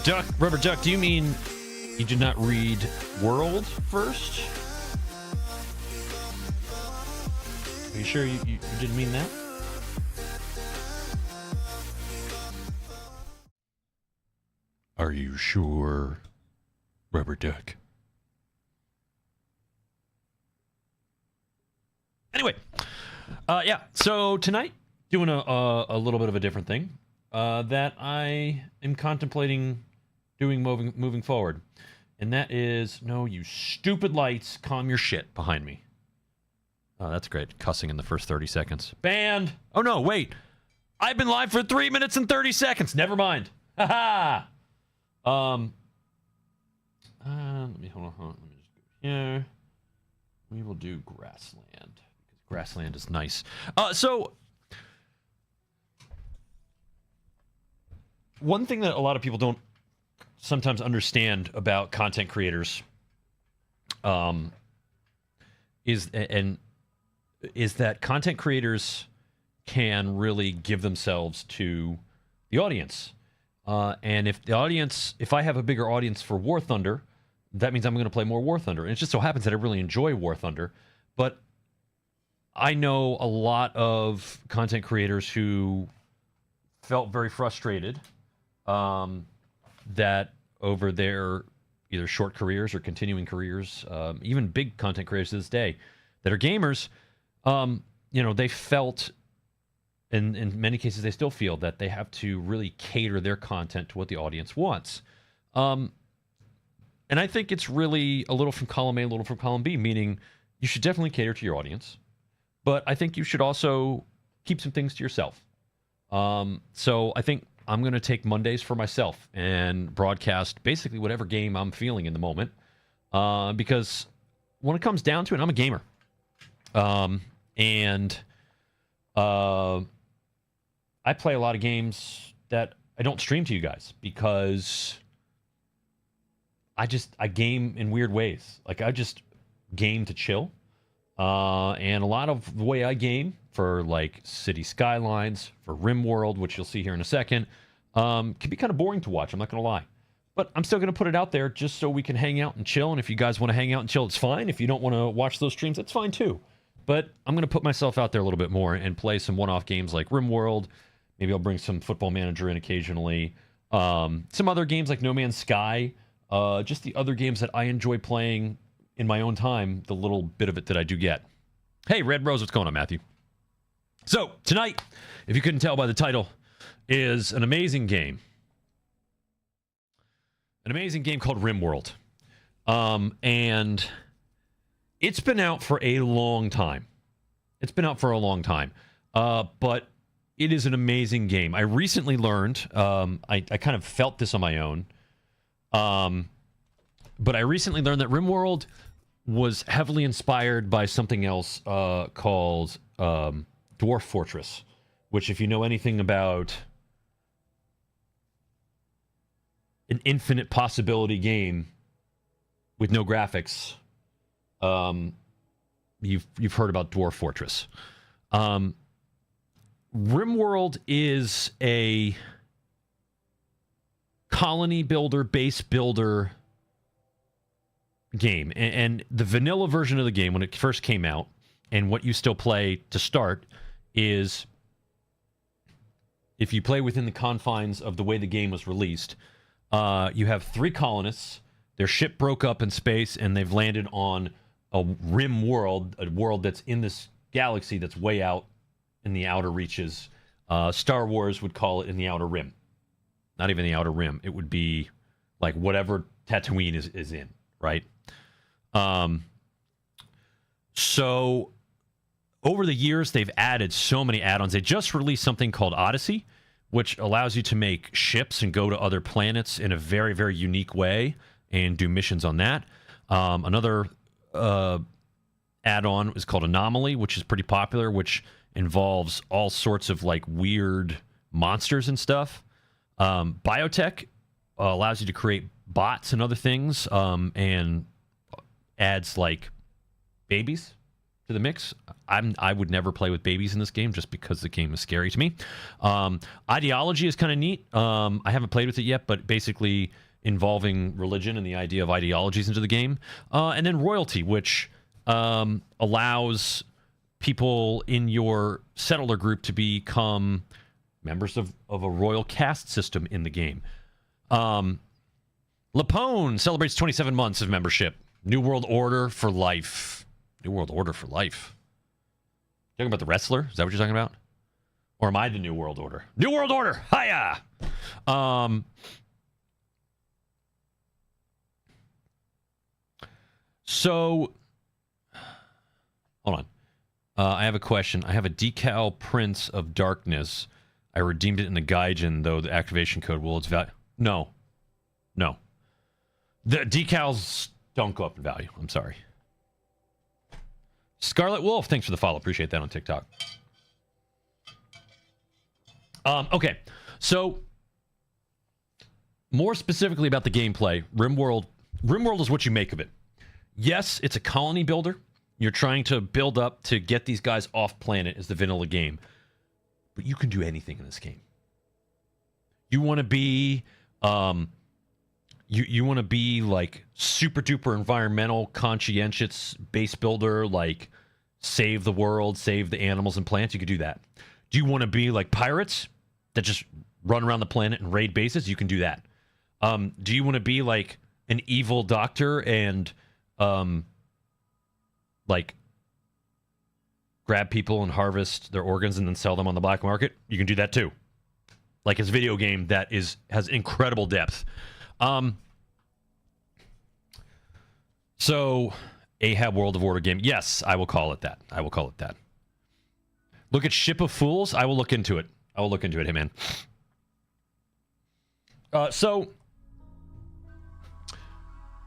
Duck, Rubber Duck, do you mean you did not read World first? Are you sure you didn't mean that? Are you sure, Rubber Duck? Anyway, yeah, so tonight, doing a little bit of a different thing that I am contemplating doing moving forward. And that is, no, you stupid lights, calm your shit behind me. Oh, that's great. Cussing in the first 30 seconds. Banned! Oh, no, wait. I've been live for 3 minutes and 30 seconds. Never mind. Ha-ha! Let me, hold on. Let me just go here. We will do Grassland, because Grassland is nice. So, one thing that a lot of people don't sometimes understand about content creators is that content creators can really give themselves to the audience. And if I have a bigger audience for War Thunder, that means I'm going to play more War Thunder. And it just so happens that I really enjoy War Thunder. But I know a lot of content creators who felt very frustrated that over their either short careers or continuing careers, even big content creators to this day that are gamers, they felt, and in many cases they still feel, that they have to really cater their content to what the audience wants. And I think it's really a little from column A, a little from column B, meaning you should definitely cater to your audience, but I think you should also keep some things to yourself. So I think I'm going to take Mondays for myself and broadcast basically whatever game I'm feeling in the moment. Because when it comes down to it, I'm a gamer. And I play a lot of games that I don't stream to you guys because I game in weird ways. Like, I just game to chill. And a lot of the way I game for like City Skylines, for Rimworld, which you'll see here in a second, can be kind of boring to watch. I'm not going to lie. But I'm still going to put it out there just so we can hang out and chill. And if you guys want to hang out and chill, it's fine. If you don't want to watch those streams, that's fine too. But I'm going to put myself out there a little bit more and play some one-off games like Rimworld. Maybe I'll bring some Football Manager in occasionally. Some other games like No Man's Sky. Just the other games that I enjoy playing in my own time, the little bit of it that I do get. Hey, Red Rose, what's going on, Matthew? So, tonight, if you couldn't tell by the title, is an amazing game. An amazing game called Rimworld. And it's been out for a long time. It's been out for a long time. But it is an amazing game. I recently learned, I kind of felt this on my own, but I recently learned that Rimworld was heavily inspired by something else called Dwarf Fortress, which, if you know anything about an infinite possibility game with no graphics, you've heard about Dwarf Fortress. Rimworld is a colony builder, base builder game. And the vanilla version of the game, when it first came out, and what you still play to start, is if you play within the confines of the way the game was released, you have 3 colonists. Their ship broke up in space, and they've landed on a rim world, a world that's in this galaxy that's way out in the outer reaches. Star Wars would call it in the outer rim. Not even the outer rim. It would be like whatever Tatooine is in, right? So over the years, they've added so many add-ons. They just released something called Odyssey, which allows you to make ships and go to other planets in a very, very unique way and do missions on that. Another add-on is called Anomaly, which is pretty popular, which involves all sorts of like weird monsters and stuff. Biotech allows you to create bots and other things, and adds like babies to the mix. I would never play with babies in this game just because the game is scary to me. Ideology is kind of neat. I haven't played with it yet, but basically involving religion and the idea of ideologies into the game. And then royalty, which allows people in your settler group to become members of a royal caste system in the game. Lapone celebrates 27 months of membership. New World Order for life. New World Order for life. Talking about the wrestler? Is that what you're talking about? Or am I the New World Order? New World Order! Hiya! So, hold on. I have a question. I have a decal Prince of Darkness. I redeemed it in the Gaijin, though the activation code will its value. No. No. The decals don't go up in value. I'm sorry. Scarlet Wolf, thanks for the follow. Appreciate that on TikTok. Okay. So, more specifically about the gameplay, Rimworld is what you make of it. Yes, it's a colony builder. You're trying to build up to get these guys off planet as the vanilla game. But you can do anything in this game. You want to be you want to be like super duper environmental, conscientious base builder, like save the world, save the animals and plants, you could do that. Do you want to be like pirates that just run around the planet and raid bases? You can do that. Do you want to be like an evil doctor and like grab people and harvest their organs and then sell them on the black market? You can do that too. Like it's a video game that has incredible depth. So Ahab World of Order game. Yes, I will call it that. I will call it that. Look at Ship of Fools. I will look into it. I will look into it, hey man. So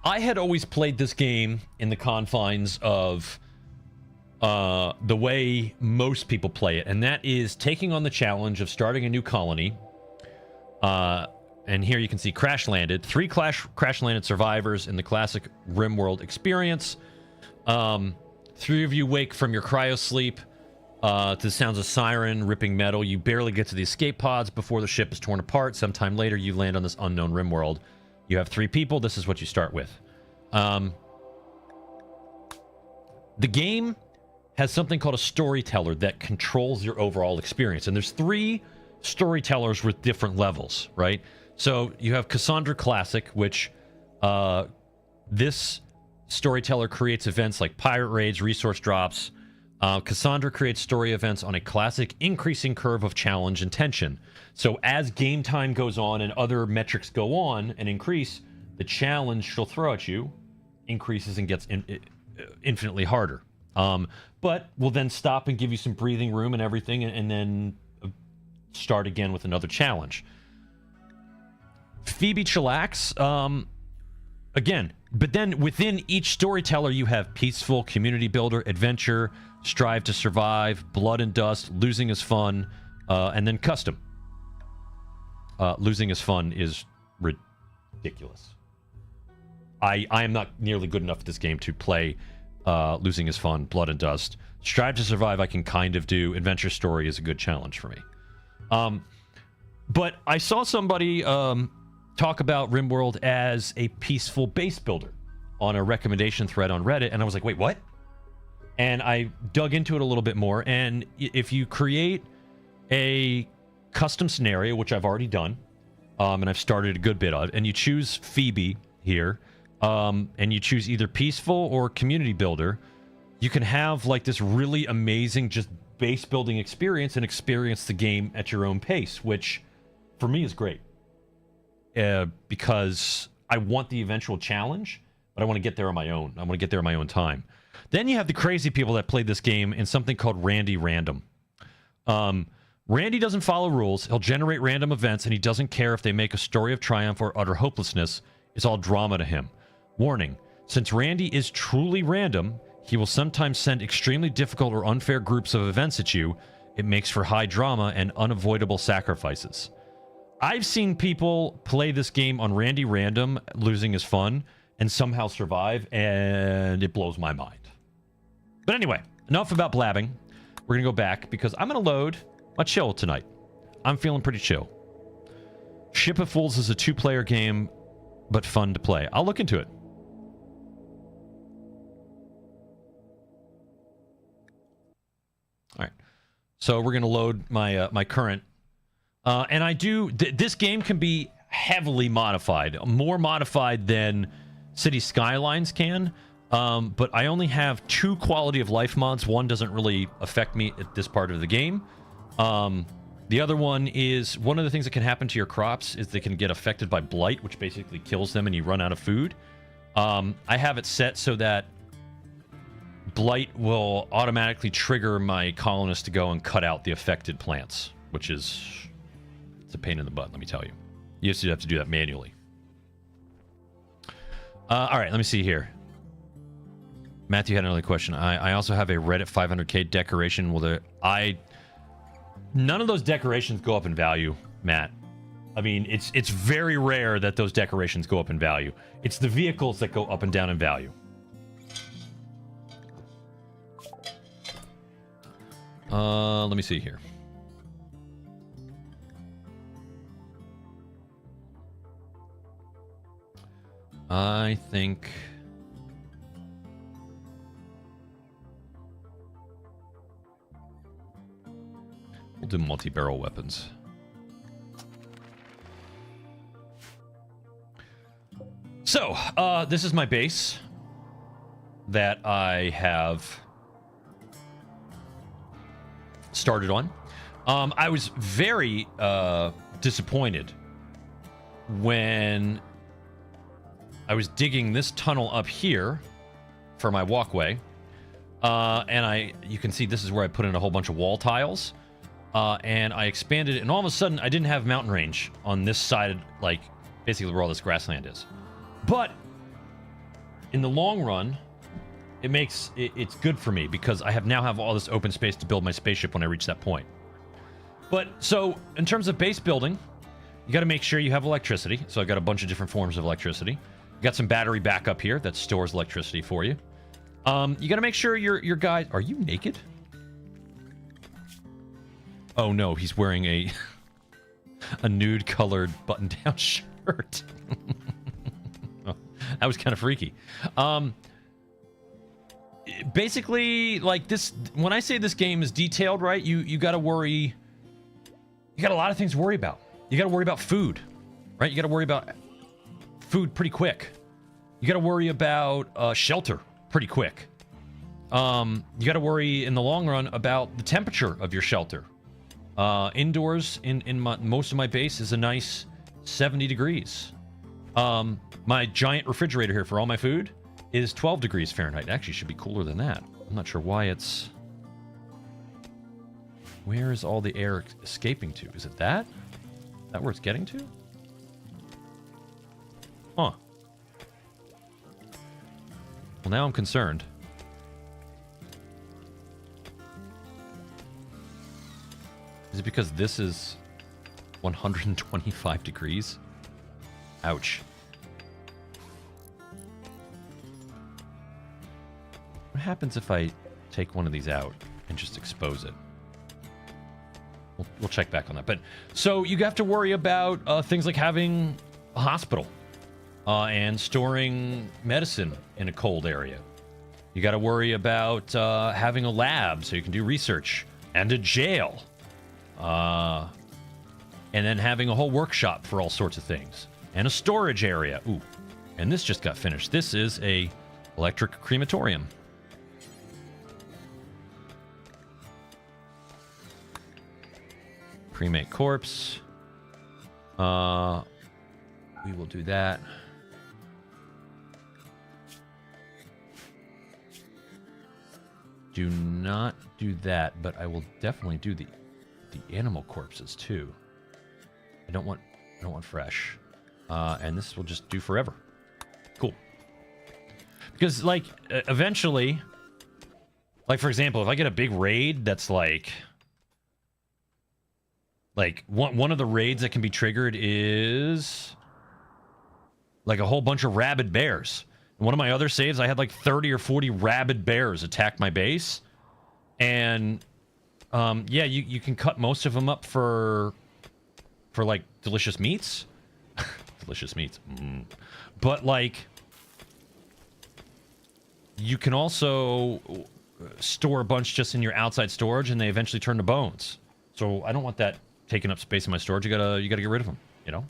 I had always played this game in the confines of the way most people play it, and that is taking on the challenge of starting a new colony. And here you can see Crash Landed. 3 Crash Landed survivors in the classic Rimworld experience. 3 of you wake from your cryosleep to the sounds of siren ripping metal. You barely get to the escape pods before the ship is torn apart. Sometime later, you land on this unknown Rimworld. You have 3 people. This is what you start with. The game has something called a storyteller that controls your overall experience. And there's 3 storytellers with different levels, right? So you have Cassandra Classic, which this storyteller creates events like pirate raids, resource drops. Cassandra creates story events on a classic increasing curve of challenge and tension. So as game time goes on and other metrics go on and increase, the challenge she'll throw at you increases and gets infinitely harder. But we'll then stop and give you some breathing room and everything, and then start again with another challenge. Phoebe chillax, again, but then within each storyteller, you have peaceful, community builder, adventure, strive to survive, blood and dust, losing is fun, and then custom. Losing is fun is ridiculous. I am not nearly good enough at this game to play losing is fun, blood and dust. Strive to survive, I can kind of do. Adventure story is a good challenge for me. But I saw somebody talk about Rimworld as a peaceful base builder on a recommendation thread on Reddit, and I was like, wait, what? And I dug into it a little bit more, and if you create a custom scenario, which I've already done, and I've started a good bit of, and you choose Phoebe here, and you choose either peaceful or community builder, you can have like this really amazing just base building experience and experience the game at your own pace, which for me is great. Because I want the eventual challenge, but I want to get there on my own. I want to get there on my own time. Then you have the crazy people that play this game in something called Randy Random. Randy doesn't follow rules. He'll generate random events, and he doesn't care if they make a story of triumph or utter hopelessness. It's all drama to him. Warning, since Randy is truly random, he will sometimes send extremely difficult or unfair groups of events at you. It makes for high drama and unavoidable sacrifices. I've seen people play this game on Randy Random, losing is fun, and somehow survive, and it blows my mind. But anyway, enough about blabbing. We're going to go back, because I'm going to load my chill tonight. I'm feeling pretty chill. Ship of Fools is a 2-player game, but fun to play. I'll look into it. All right. So we're going to load my my current. And I do... this game can be heavily modified. More modified than City Skylines can. But I only have 2 quality of life mods. One doesn't really affect me at this part of the game. The other one is... one of the things that can happen to your crops is they can get affected by blight, which basically kills them and you run out of food. I have it set so that blight will automatically trigger my colonists to go and cut out the affected plants, which is... it's a pain in the butt, let me tell you. You used to have to do that manually. All right, let me see here. Matthew had another question. I also have a Reddit 500k decoration. None of those decorations go up in value, Matt. I mean, it's very rare that those decorations go up in value. It's the vehicles that go up and down in value. Let me see here. I think... we'll do multi-barrel weapons. So, this is my base that I have started on. I was very disappointed when I was digging this tunnel up here for my walkway. And you can see this is where I put in a whole bunch of wall tiles. And I expanded it, and all of a sudden I didn't have mountain range on this side, like basically where all this grassland is. But in the long run, it's good for me because I now have all this open space to build my spaceship when I reach that point. But so in terms of base building, you got to make sure you have electricity. So I've got a bunch of different forms of electricity. You got some battery backup here that stores electricity for you. You got to make sure your guys... Are you naked? Oh no, he's wearing a nude colored button down shirt. That was kind of freaky. Basically, like this, when I say this game is detailed, right, you got to worry. You got a lot of things to worry about. You got to worry about food, right? You got to worry about food pretty quick. You got to worry about shelter pretty quick. You got to worry in the long run about the temperature of your shelter. Indoors in most of my base is a nice 70 degrees. My giant refrigerator here for all my food is 12 degrees Fahrenheit. Actually, should be cooler than that. I'm not sure why it's... Where is all the air escaping to? Is it that? Is that where it's getting to? Huh. Well, now I'm concerned. Is it because this is 125 degrees? Ouch. What happens if I take one of these out and just expose it? We'll check back on that. But so you have to worry about things like having a hospital and storing medicine in a cold area. You got to worry about having a lab so you can do research, and a jail, and then having a whole workshop for all sorts of things, and a storage area. Ooh, and this just got finished. This is a electric crematorium. Cremate corpse. We will do that. Do not do that, but I will definitely do the animal corpses too. I don't want fresh. And this will just do forever. Cool. Because like eventually, like for example, if I get a big raid that's like one of the raids that can be triggered is like a whole bunch of rabid bears. In one of my other saves, I had like 30 or 40 rabid bears attack my base. And yeah, you can cut most of them up for like delicious meats. Delicious meats. But like you can also store a bunch just in your outside storage and they eventually turn to bones. So I don't want that taking up space in my storage. You gotta get rid of them, you know?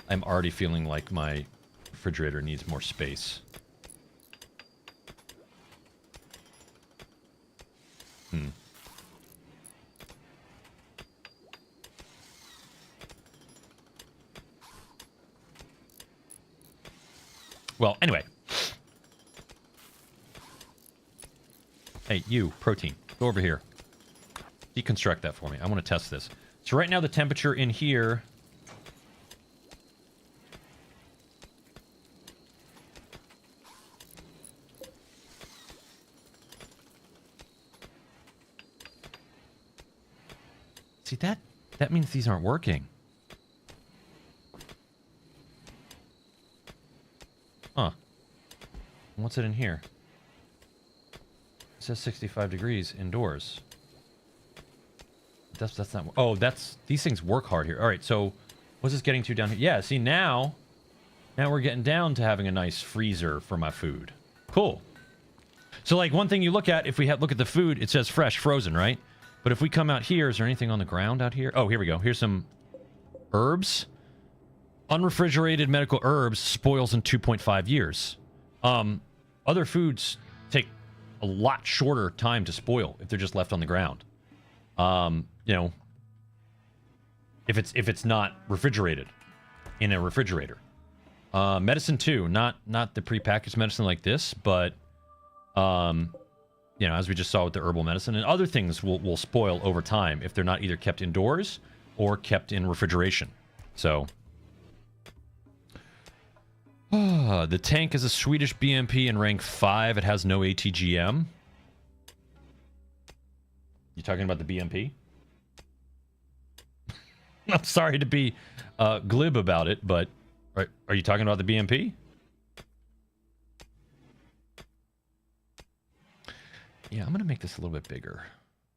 I'm already feeling like my refrigerator needs more space. Well, anyway. Hey, you, protein, go over here. Deconstruct that for me. I want to test this. So right now the temperature in here... See, that means these aren't working. Huh. What's it in here? It says 65 degrees indoors. That's not... Oh, these things work hard here. All right, so what's this getting to down here? Yeah, see, now we're getting down to having a nice freezer for my food. Cool. So, like, one thing you look at, if we look at the food, it says fresh, frozen, right? But if we come out here, is there anything on the ground out here? Oh, here we go. Here's some herbs. Unrefrigerated medical herbs spoils in 2.5 years. Other foods take a lot shorter time to spoil if they're just left on the ground. You know, if it's not refrigerated in a refrigerator. Medicine too, not the prepackaged medicine like this, but you know, as we just saw with the herbal medicine, and other things will spoil over time if they're not either kept indoors or kept in refrigeration. So, the tank is a Swedish BMP in rank 5. It has no ATGM. You talking about the BMP? I'm sorry to be glib about it, but are you talking about the BMP? Yeah, I'm gonna make this a little bit bigger.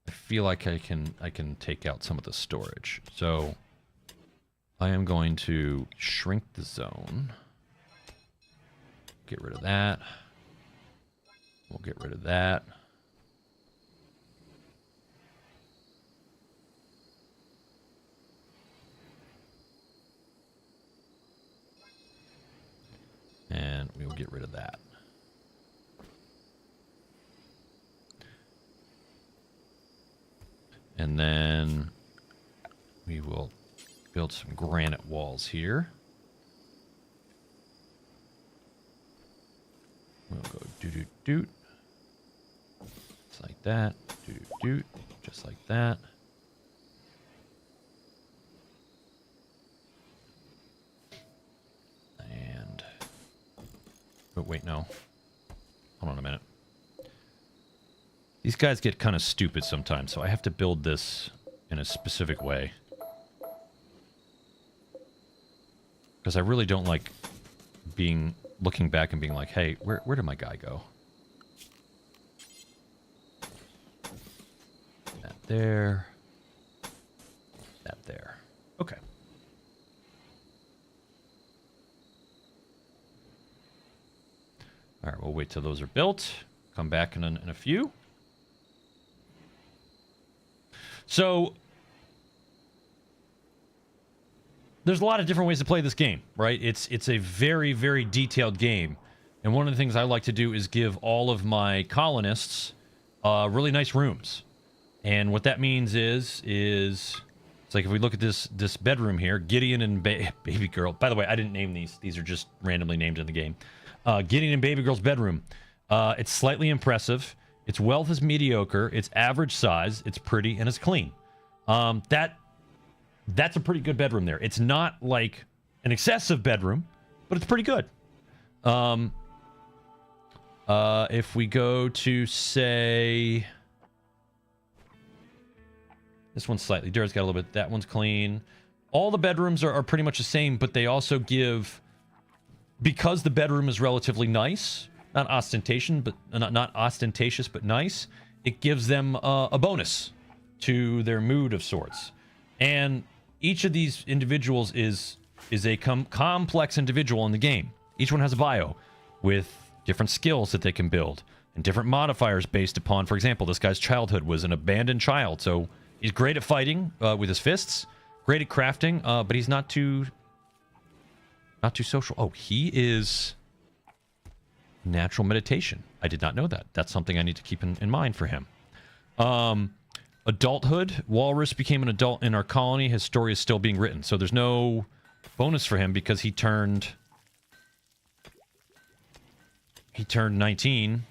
I feel like I can take out some of the storage. So I am going to shrink the zone. Get rid of that. We'll get rid of that. And we will get rid of that. And then we will build some granite walls here. We'll go doot. Just like that. Doot. Just like that. And... oh, wait, no. Hold on a minute. These guys get kind of stupid sometimes, so I have to build this in a specific way. Because I really don't like looking back and being like, hey, where did my guy go? That there. That there. Okay. All right, we'll wait till those are built. Come back in a few. So, there's a lot of different ways to play this game, right? It's a very, very detailed game. And one of the things I like to do is give all of my colonists really nice rooms. And what that means is it's like if we look at this bedroom here, Gideon and Baby Girl. By the way, I didn't name these. These are just randomly named in the game. Gideon and Baby Girl's bedroom. It's slightly impressive. Its wealth is mediocre. It's average size. It's pretty and it's clean. That's a pretty good bedroom there. It's not like an excessive bedroom, but it's pretty good. If we go to say this one's slightly dirty. It's got a little bit. That one's clean. All the bedrooms are pretty much the same, but they also give, because the bedroom is relatively nice. Not ostentatious, but nice. It gives them a bonus to their mood of sorts. And each of these individuals is a complex individual in the game. Each one has a bio with different skills that they can build and different modifiers based upon, for example, this guy's childhood was an abandoned child. So he's great at fighting with his fists, great at crafting, but he's not too social. Oh, he is... natural meditation. I did not know that. That's something I need to keep in mind for him. Adulthood. Walrus became an adult in our colony. His story is still being written. So there's no bonus for him because he turned 19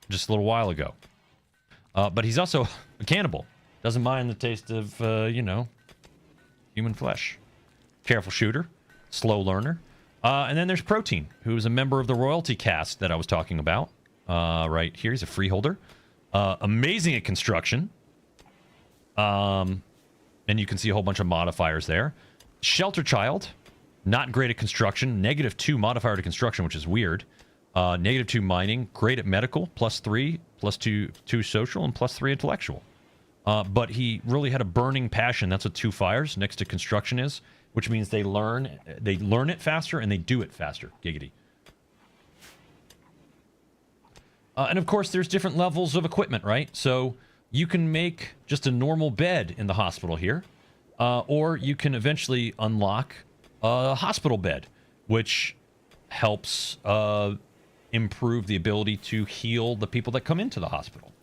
just a little while ago. But he's also a cannibal. Doesn't mind the taste of, human flesh. Careful shooter. Slow learner. And then there's Protein, who's a member of the royalty cast that I was talking about. Right here, he's a freeholder. Amazing at construction. And you can see a whole bunch of modifiers there. Shelter Child, not great at construction. -2 modifier to construction, which is weird. -2 mining, great at medical, +3, +2 social, and +3 intellectual. But he really had a burning passion. That's what 2 fires next to construction is. Which means they learn it faster and they do it faster. Giggity. And of course, there's different levels of equipment, right? So you can make just a normal bed in the hospital here, or you can eventually unlock a hospital bed, which helps improve the ability to heal the people that come into the hospital.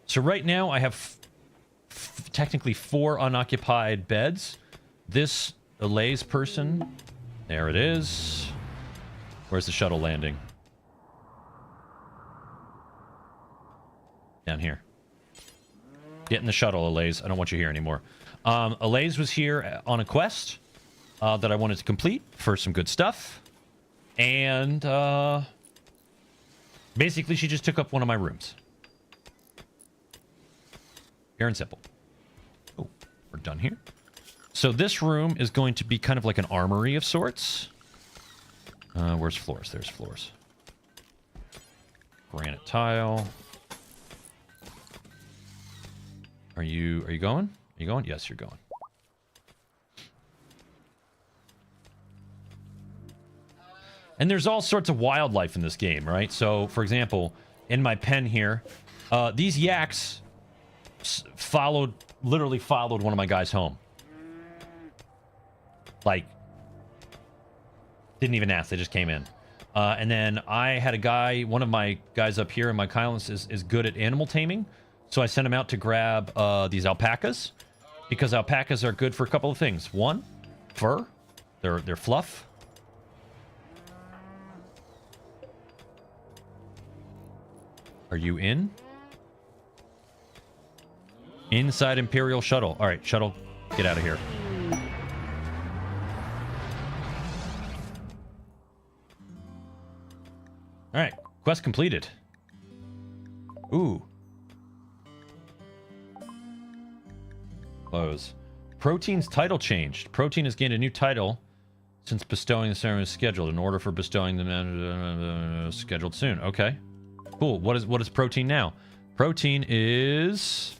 So right now I have technically 4 unoccupied beds. This Allays person, there it is. Where's the shuttle landing? Down here. Get in the shuttle, Allays. I don't want you here anymore. Allays was here on a quest that I wanted to complete for some good stuff. And basically she just took up one of my rooms. Pure and simple. Oh, we're done here. So this room is going to be kind of like an armory of sorts. Where's floors? There's floors. Granite tile. Are you going? Are you going? Yes, you're going. And there's all sorts of wildlife in this game, right? So, for example, in my pen here, these yaks literally followed one of my guys home. Like, didn't even ask, they just came in. And then I had a guy, one of my guys up here in my colonies is good at animal taming. So I sent him out to grab these alpacas, because alpacas are good for a couple of things. One, fur, They're fluff. Are you in? Inside Imperial shuttle. All right, shuttle, get out of here. All right, quest completed. Ooh. Close. Protein's title changed. Protein has gained a new title since bestowing the ceremony is scheduled. In order for bestowing the scheduled soon. Okay. Cool. What is Protein now? Protein is...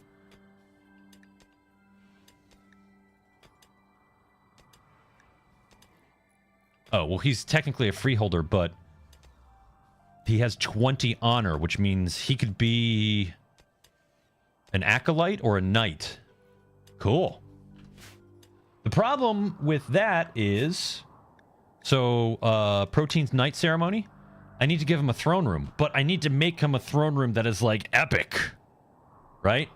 Oh, well, he's technically a freeholder, but he has 20 honor, which means he could be an acolyte or a knight. Cool. The problem with that is... So, Protein's knight ceremony, I need to give him a throne room, but I need to make him a throne room that is, like, epic. Right?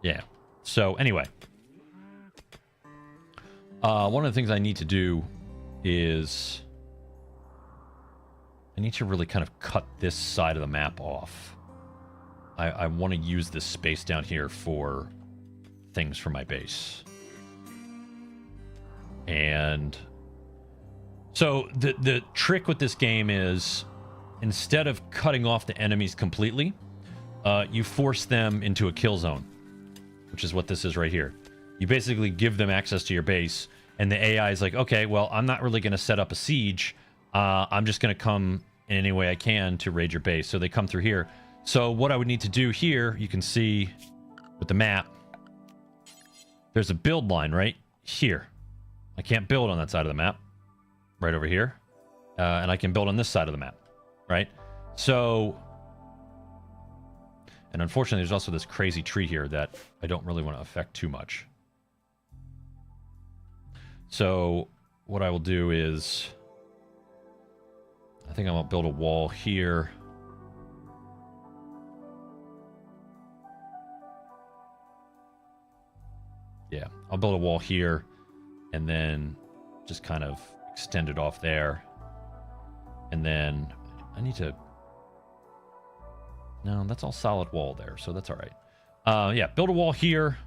Yeah. So, anyway. One of the things I need to do is... I need to really kind of cut this side of the map off. I want to use this space down here for things for my base. And so the trick with this game is instead of cutting off the enemies completely, you force them into a kill zone, which is what this is right here. You basically give them access to your base, and the AI is like, okay, well, I'm not really going to set up a siege. I'm just going to come in any way I can to raid your base. So they come through here. So what I would need to do here, you can see with the map, there's a build line right here. I can't build on that side of the map. Right over here. And I can build on this side of the map. Right? So... And unfortunately, there's also this crazy tree here that I don't really want to affect too much. So, what I will do is... I think I'm going to build a wall here. Yeah, I'll build a wall here, and then just kind of extend it off there. And then I need to... No, that's all solid wall there, so that's all right. Yeah, build a wall here,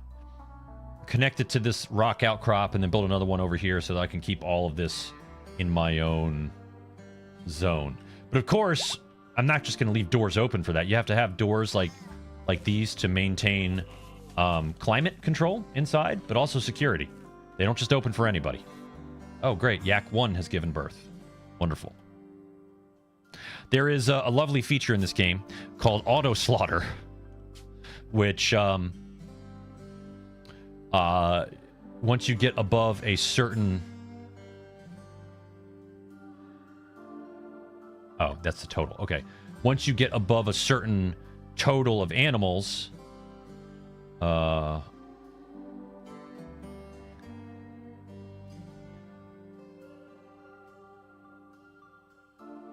connect it to this rock outcrop, and then build another one over here so that I can keep all of this in my own zone. But of course, I'm not just going to leave doors open for that. You have to have doors like these to maintain climate control inside, but also security. They don't just open for anybody. Oh, great. Yak 1 has given birth. Wonderful. There is a lovely feature in this game called auto slaughter, which once you get above a certain... Oh, that's the total. Okay. Once you get above a certain total of animals,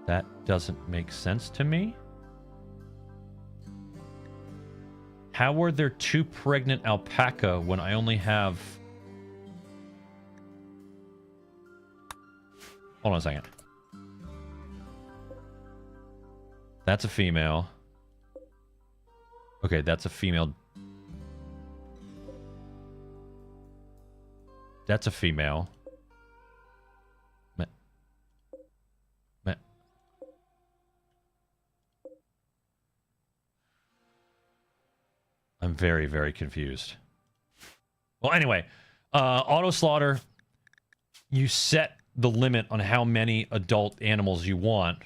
that doesn't make sense to me. How were there 2 pregnant alpaca when I only have... Hold on a second. That's a female. Okay, that's a female. That's a female. I'm very, very confused. Well, anyway, auto slaughter, you set the limit on how many adult animals you want.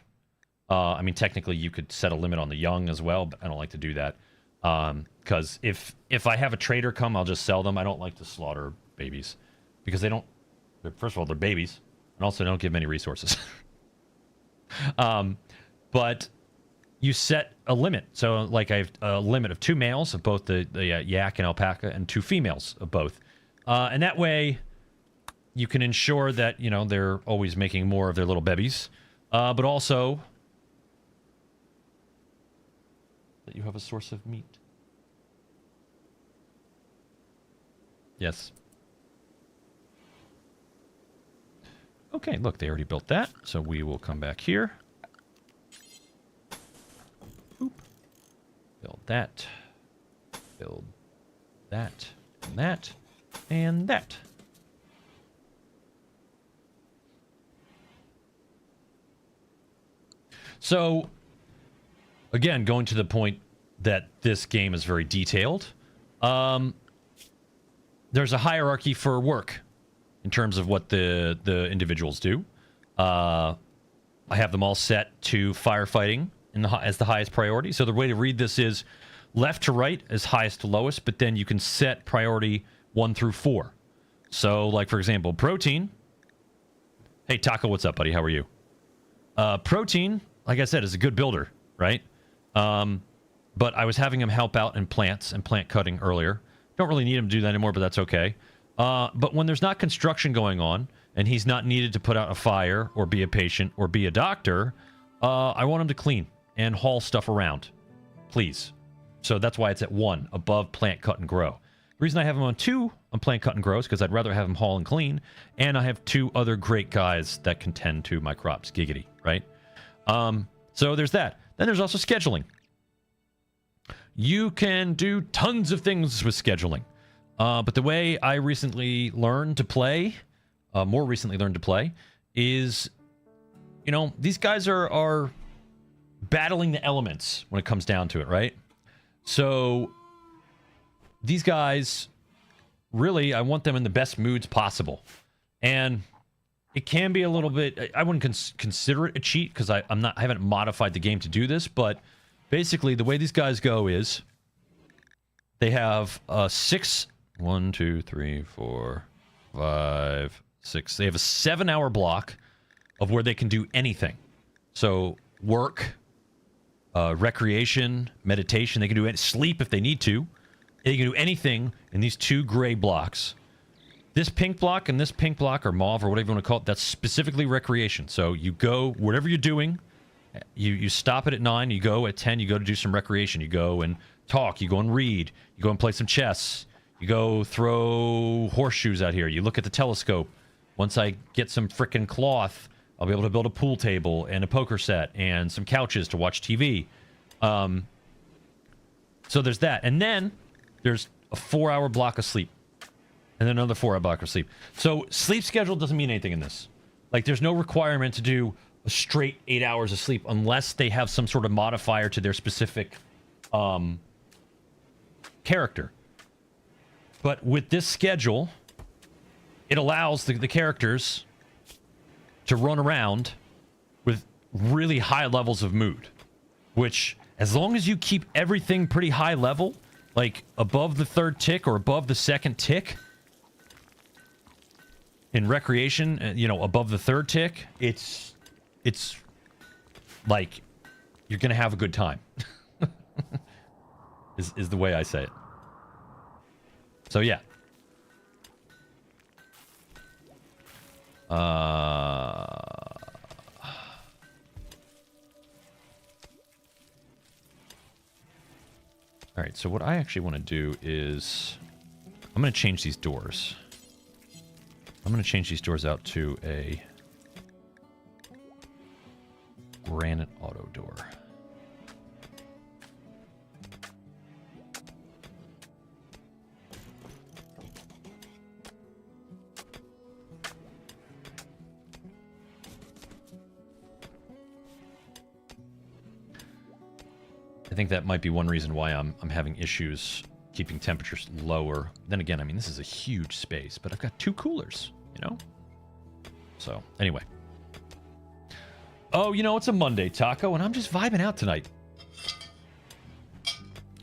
I mean, technically, you could set a limit on the young as well, but I don't like to do that. Because if I have a trader come, I'll just sell them. I don't like to slaughter babies. Because they don't... First of all, they're babies. And also, they don't give many resources. But you set a limit. So, like, I have a limit of 2 males of both the yak and alpaca, and 2 females of both. And that way, you can ensure that, you know, they're always making more of their little babies. But also... that you have a source of meat. Yes. Okay, look, they already built that. So we will come back here. Boop. Build that. Build that. And that. And that. So, again, going to the point that this game is very detailed, there's a hierarchy for work in terms of what the individuals do. I have them all set to firefighting as the highest priority. So the way to read this is left to right as highest to lowest, but then you can set priority 1 through 4. So, like, for example, Protein. Hey, Taco, what's up, buddy? How are you? Protein, like I said, is a good builder, right? But I was having him help out in plants and plant cutting earlier. Don't really need him to do that anymore, but that's okay. But when there's not construction going on, and he's not needed to put out a fire, or be a patient, or be a doctor, I want him to clean and haul stuff around. Please. So that's why it's at 1, above plant, cut, and grow. The reason I have him on 2 on plant, cut, and grow is because I'd rather have him haul and clean, and I have 2 other great guys that can tend to my crops. Giggity, right? So there's that. Then there's also scheduling. You can do tons of things with scheduling. But the way I recently learned to play, more recently learned to play, is, you know, these guys are battling the elements when it comes down to it, right? So these guys, really, I want them in the best moods possible. And it can be a little bit, I wouldn't consider it a cheat because I haven't modified the game to do this, but basically the way these guys go is they have 6, 1, 2, 3, 4, 5, 6. They have a 7-hour block of where they can do anything. So work, recreation, meditation. They can do sleep if they need to. They can do anything in these 2 gray blocks. This pink block and this pink block, or mauve, or whatever you want to call it, that's specifically recreation. So you go, whatever you're doing, you stop it at 9, you go at 10, you go to do some recreation. You go and talk, you go and read, you go and play some chess, you go throw horseshoes out here, you look at the telescope. Once I get some frickin' cloth, I'll be able to build a pool table and a poker set and some couches to watch TV. So there's that. And then there's a 4-hour block of sleep. And then another 4-hour block of sleep. So sleep schedule doesn't mean anything in this. Like, there's no requirement to do a straight 8 hours of sleep unless they have some sort of modifier to their specific character. But with this schedule, it allows the characters to run around with really high levels of mood. Which, as long as you keep everything pretty high level, like above the 3rd tick or above the 2nd tick, in recreation, you know, above the 3rd tick, it's like you're gonna have a good time. is the way I say it. So yeah. All right, so what I actually want to do is I'm going to change these doors. I'm going to change these doors out to a granite auto door. I think that might be one reason why I'm having issues keeping temperatures lower. Then again, I mean, this is a huge space, but I've got 2 coolers, you know? So, anyway. Oh, you know, it's a Monday, Taco, and I'm just vibing out tonight.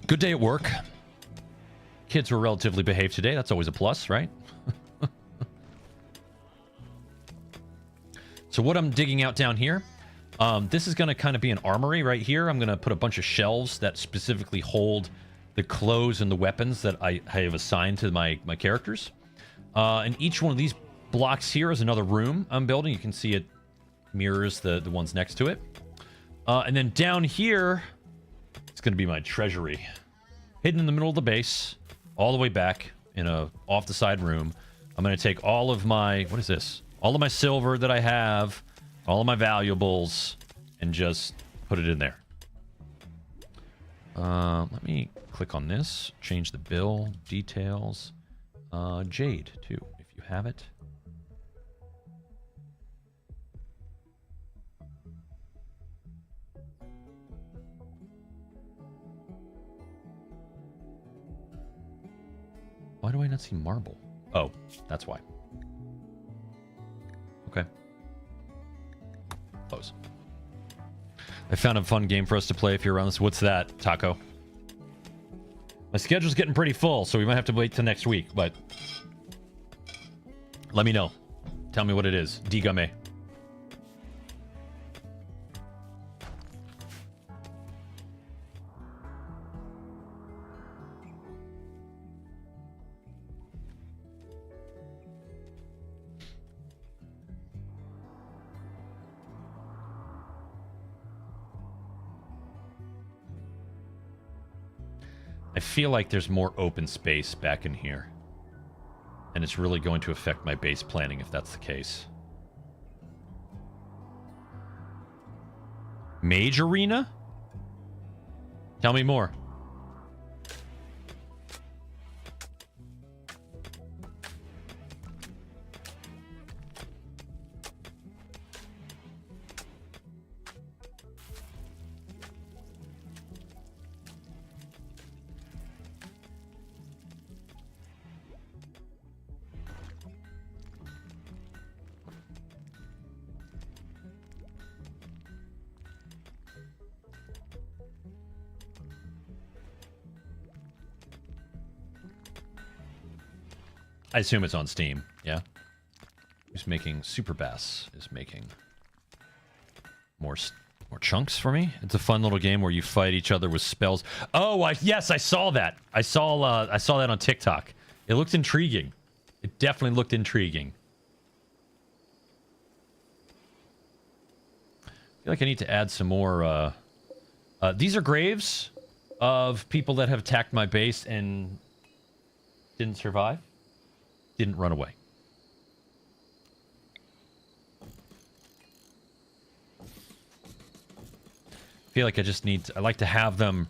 Good day at work. Kids were relatively behaved today. That's always a plus, right? So what I'm digging out down here, this is going to kind of be an armory right here. I'm going to put a bunch of shelves that specifically hold the clothes and the weapons that I have assigned to my characters. And each one of these blocks here is another room I'm building. You can see it mirrors the ones next to it. And then down here, it's going to be my treasury. Hidden in the middle of the base, all the way back in a off-the-side room. I'm going to take all of my... What is this? all of my silver that I have, all of my valuables, and just put it in there. Let me click on this, change the bill details. Jade, too, if you have it. Why do I not see marble? Oh, that's why. Okay. Close. I found a fun game for us to play if you're around this. What's that, Taco? My schedule's getting pretty full, so we might have to wait till next week, but let me know. Tell me what it is. Digame. I feel like there's more open space back in here. And it's really going to affect my base planning if that's the case. Mage Arena? Tell me more. I assume it's on Steam, yeah? Who's making Super Bass is making more chunks for me. It's a fun little game where you fight each other with spells. Oh, yes, I saw that. I saw that on TikTok. It looked intriguing. It definitely looked intriguing. I feel like I need to add some more. These are graves of people that have attacked my base and didn't survive. Didn't run away. I feel like I just need to, I like to have them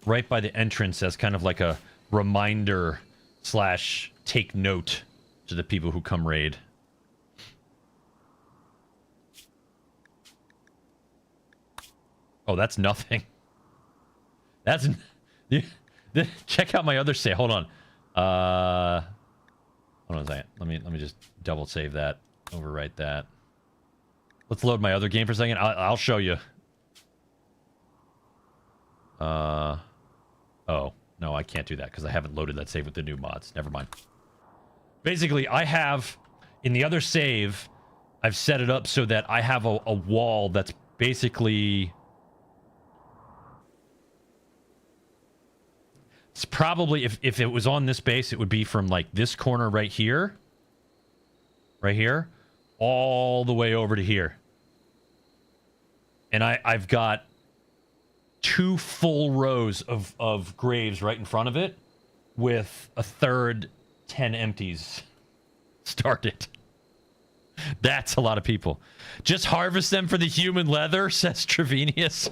right by the entrance as kind of like a reminder / take note to the people who come raid. Oh, that's nothing. That's check out my other save. Hold on. Hold on a second. Let me just double save that. Overwrite that. Let's load my other game for a second. I'll show you. Oh, no, I can't do that because I haven't loaded that save with the new mods. Never mind. Basically, I have, in the other save, I've set it up so that I have a wall that's basically... It's probably, if it was on this base, it would be from, like, this corner right here, all the way over to here. And I've got 2 full rows of graves right in front of it with a third 10 empties started. That's a lot of people. Just harvest them for the human leather, says Trevenius.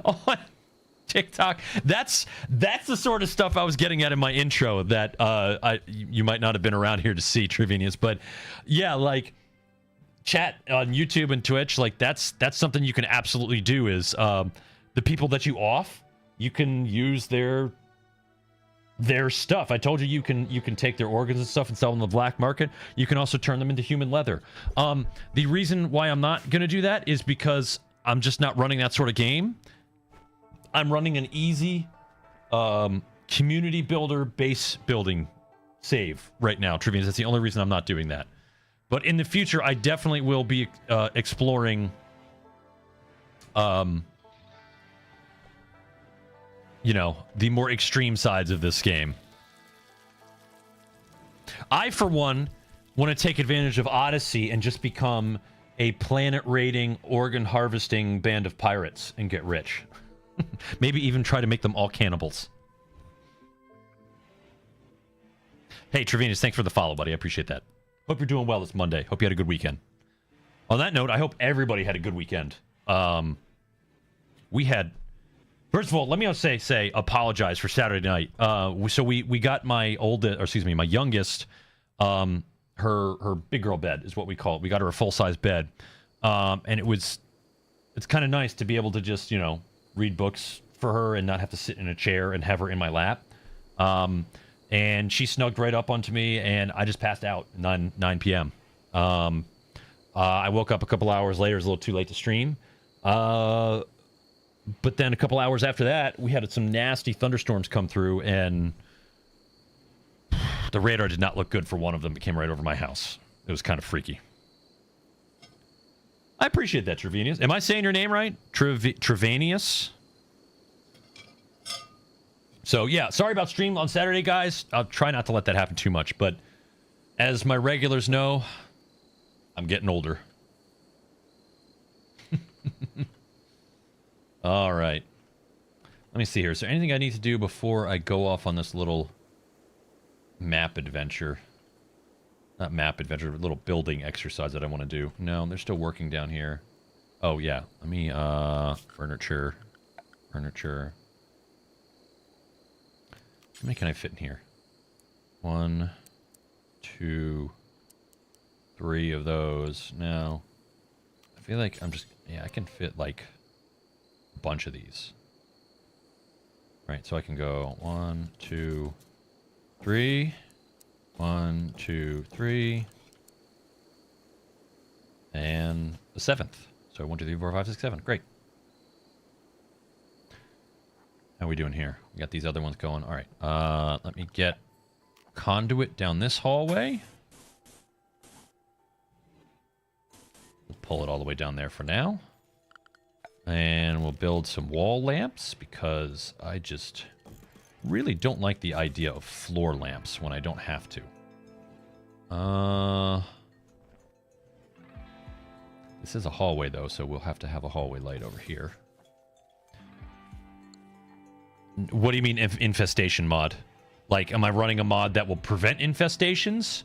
on TikTok. That's the sort of stuff I was getting at in my intro that you might not have been around here to see, Trevenius. But yeah, like chat on YouTube and Twitch, like that's something you can absolutely do. Is the people that you off, you can use their stuff. I told you you can take their organs and stuff and sell them on the black market. You can also turn them into human leather. The reason why I'm not gonna do that is because I'm just not running that sort of game. I'm running an easy community builder base building save right now, Trivians. That's the only reason I'm not doing that. But in the future, I definitely will be exploring you know, the more extreme sides of this game. I, for one, want to take advantage of Odyssey and just become a planet-raiding, organ harvesting band of pirates and get rich. Maybe even try to make them all cannibals. Hey, Trevenius, thanks for the follow, buddy. I appreciate that. Hope you're doing well this Monday. Hope you had a good weekend. On that note, I hope everybody had a good weekend. We had... First of all, let me say apologize for Saturday night. So we got my youngest, her big girl bed is what we call it. We got her a full-size bed. And it's kind of nice to be able to just, read books for her and not have to sit in a chair and have her in my lap. And she snugged right up onto me, and I just passed out 9 p.m. I woke up a couple hours later. It was a little too late to stream. But then a couple hours after that, we had some nasty thunderstorms come through, and the radar did not look good for one of them. It came right over my house. It was kind of freaky. I appreciate that, Trevanius. Am I saying your name right? Trevanius? So, yeah, sorry about stream on Saturday, guys. I'll try not to let that happen too much, but as my regulars know, I'm getting older. All right. Let me see here. Is there anything I need to do before I go off on this little map adventure? Not map adventure, but little building exercise that I want to do. No, they're still working down here. Oh, yeah. Let me, furniture. How many can I fit in here? 1, 2, 3 of those. No. I feel like I can fit like a bunch of these. Right, so I can go 1, 2, 3. 1, 2, 3. And the 7th. So 1, 2, 3, 4, 5, 6, 7. Great. How are we doing here? We got these other ones going. All right. Let me get conduit down this hallway. We'll pull it all the way down there for now. And we'll build some wall lamps because I just really don't like the idea of floor lamps when I don't have to. This is a hallway, though, so we'll have to have a hallway light over here. What do you mean infestation mod? Like, am I running a mod that will prevent infestations?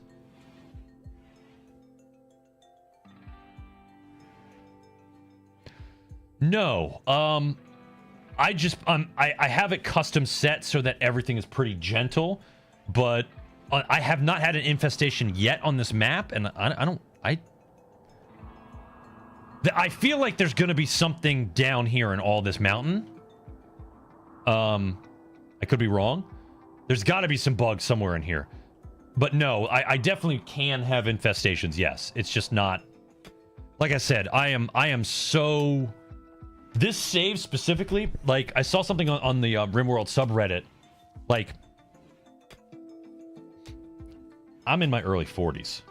No. I have it custom set so that everything is pretty gentle, but I have not had an infestation yet on this map, and I feel like there's going to be something down here in all this mountain. I could be wrong. There's got to be some bugs somewhere in here. But no, I definitely can have infestations, yes. It's just not... Like I said, I am so... This save specifically, like, I saw something on the Rimworld subreddit. Like, I'm in my early 40s.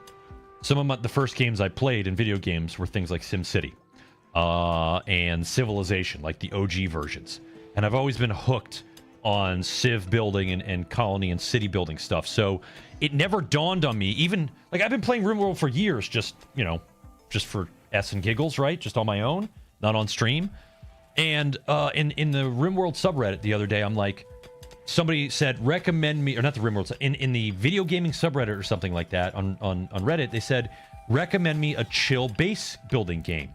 Some of the first games I played in video games were things like SimCity and Civilization, like the OG versions. And I've always been hooked on civ building and colony and city building stuff. So it never dawned on me, even... Like, I've been playing Rimworld for years, just for S and giggles, right? Just on my own, not on stream. And in the Rimworld subreddit the other day, I'm like... Somebody said, recommend me... Or not the Rimworld... In the video gaming subreddit or something like that on Reddit, they said, recommend me a chill base building game.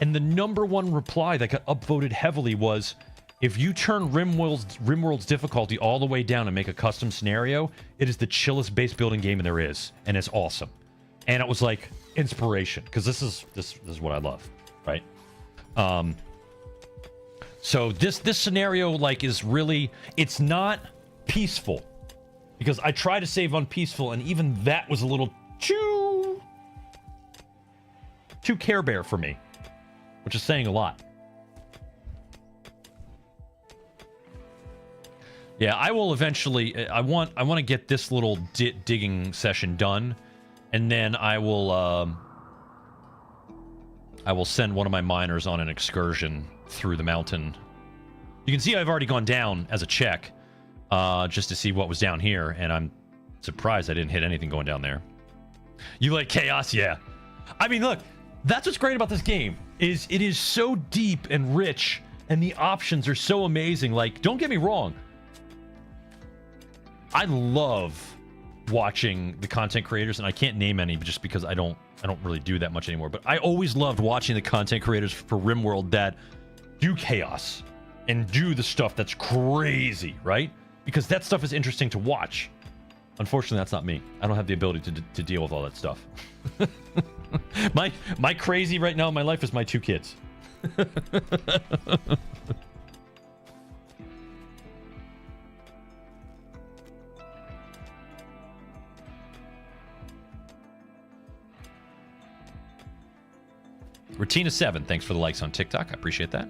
And the #1 reply that got upvoted heavily was... If you turn Rimworld's difficulty all the way down and make a custom scenario, it is the chillest base building game there is, and it's awesome. And it was like inspiration, because this is what I love, right? So this scenario like is really, it's not peaceful, because I try to save on peaceful, and even that was a little too Care Bear for me, which is saying a lot. Yeah, I will eventually... I want to get this little digging session done, and then I will send one of my miners on an excursion through the mountain. You can see I've already gone down as a check, just to see what was down here, and I'm surprised I didn't hit anything going down there. You like chaos? Yeah. I mean, look, that's what's great about this game, is it is so deep and rich, and the options are so amazing. Like, don't get me wrong. I love watching the content creators, and I can't name any just because I don't really do that much anymore. But I always loved watching the content creators for Rimworld that do chaos and do the stuff that's crazy, right? Because that stuff is interesting to watch. Unfortunately, that's not me. I don't have the ability to deal with all that stuff. my crazy right now in my life is my 2 kids. Retina7, thanks for the likes on TikTok. I appreciate that.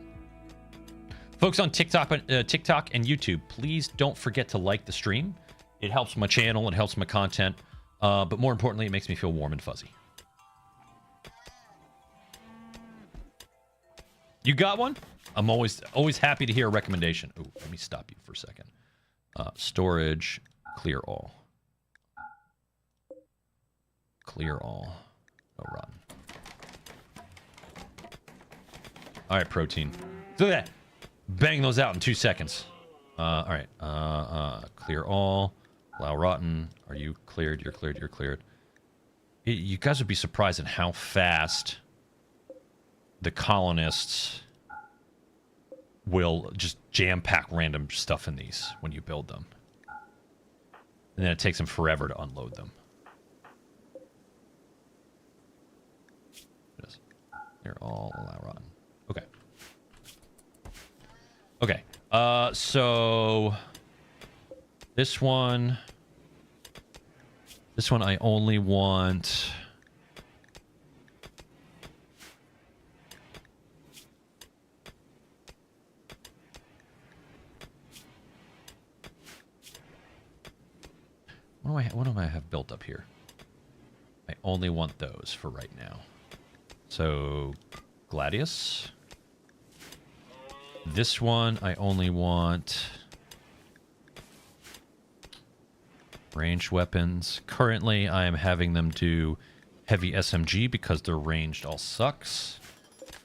Folks on TikTok and YouTube, please don't forget to like the stream. It helps my channel, it helps my content, but more importantly, it makes me feel warm and fuzzy. You got one? I'm always happy to hear a recommendation. Ooh, let me stop you for a second. Storage, clear all. Clear all. No rotten. All right, protein. Look at that. Bang those out in 2 seconds. All right. Clear all. Allow rotten. Are you cleared? You're cleared. You're cleared. You guys would be surprised at how fast the colonists will just jam-pack random stuff in these when you build them. And then it takes them forever to unload them. They're all allow rotten. Okay. Okay. So this one I only want what do I have built up here? I only want those for right now. So Gladius. This one, I only want ranged weapons. Currently, I am having them do heavy SMG because their ranged all sucks.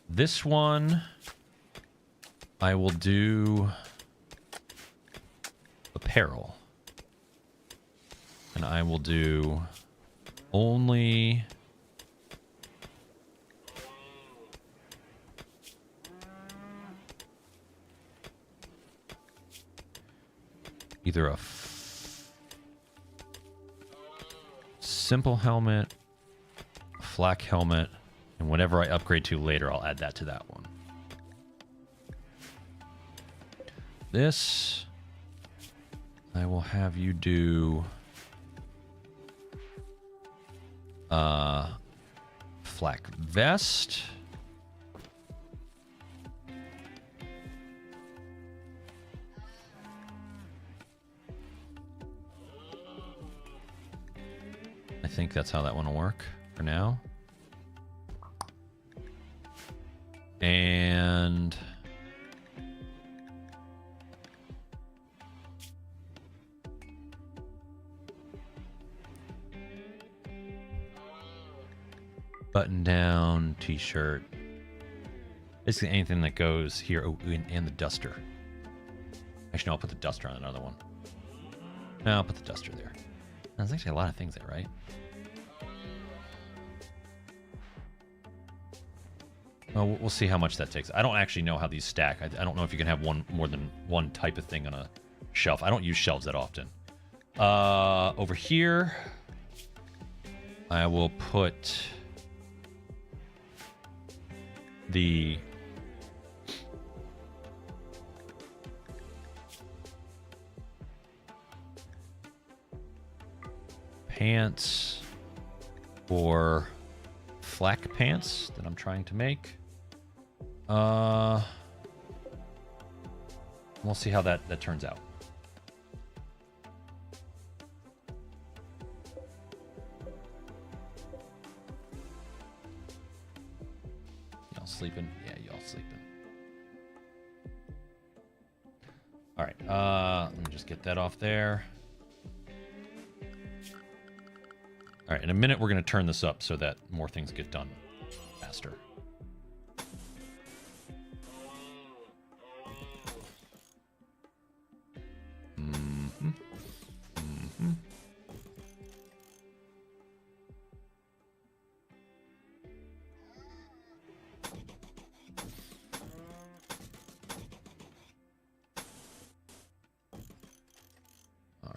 This one, I will do apparel. And I will do only either a simple helmet, a flak helmet, and whatever I upgrade to later, I'll add that to that one. This, I will have you do flak vest. I think that's how that one will work for now. And button down, t-shirt. Basically anything that goes here. Oh, and the duster. Actually, no, I'll put the duster on another one. No, I'll put the duster there. There's actually a lot of things there, right? Well, we'll see how much that takes. I don't actually know how these stack. I don't know if you can have more than one type of thing on a shelf. I don't use shelves that often. Over here, I will put the pants or flak pants that I'm trying to make. We'll see how that turns out. Y'all sleeping? Yeah, y'all sleeping. All right, let me just get that off there. All right, in a minute, we're going to turn this up so that more things get done faster.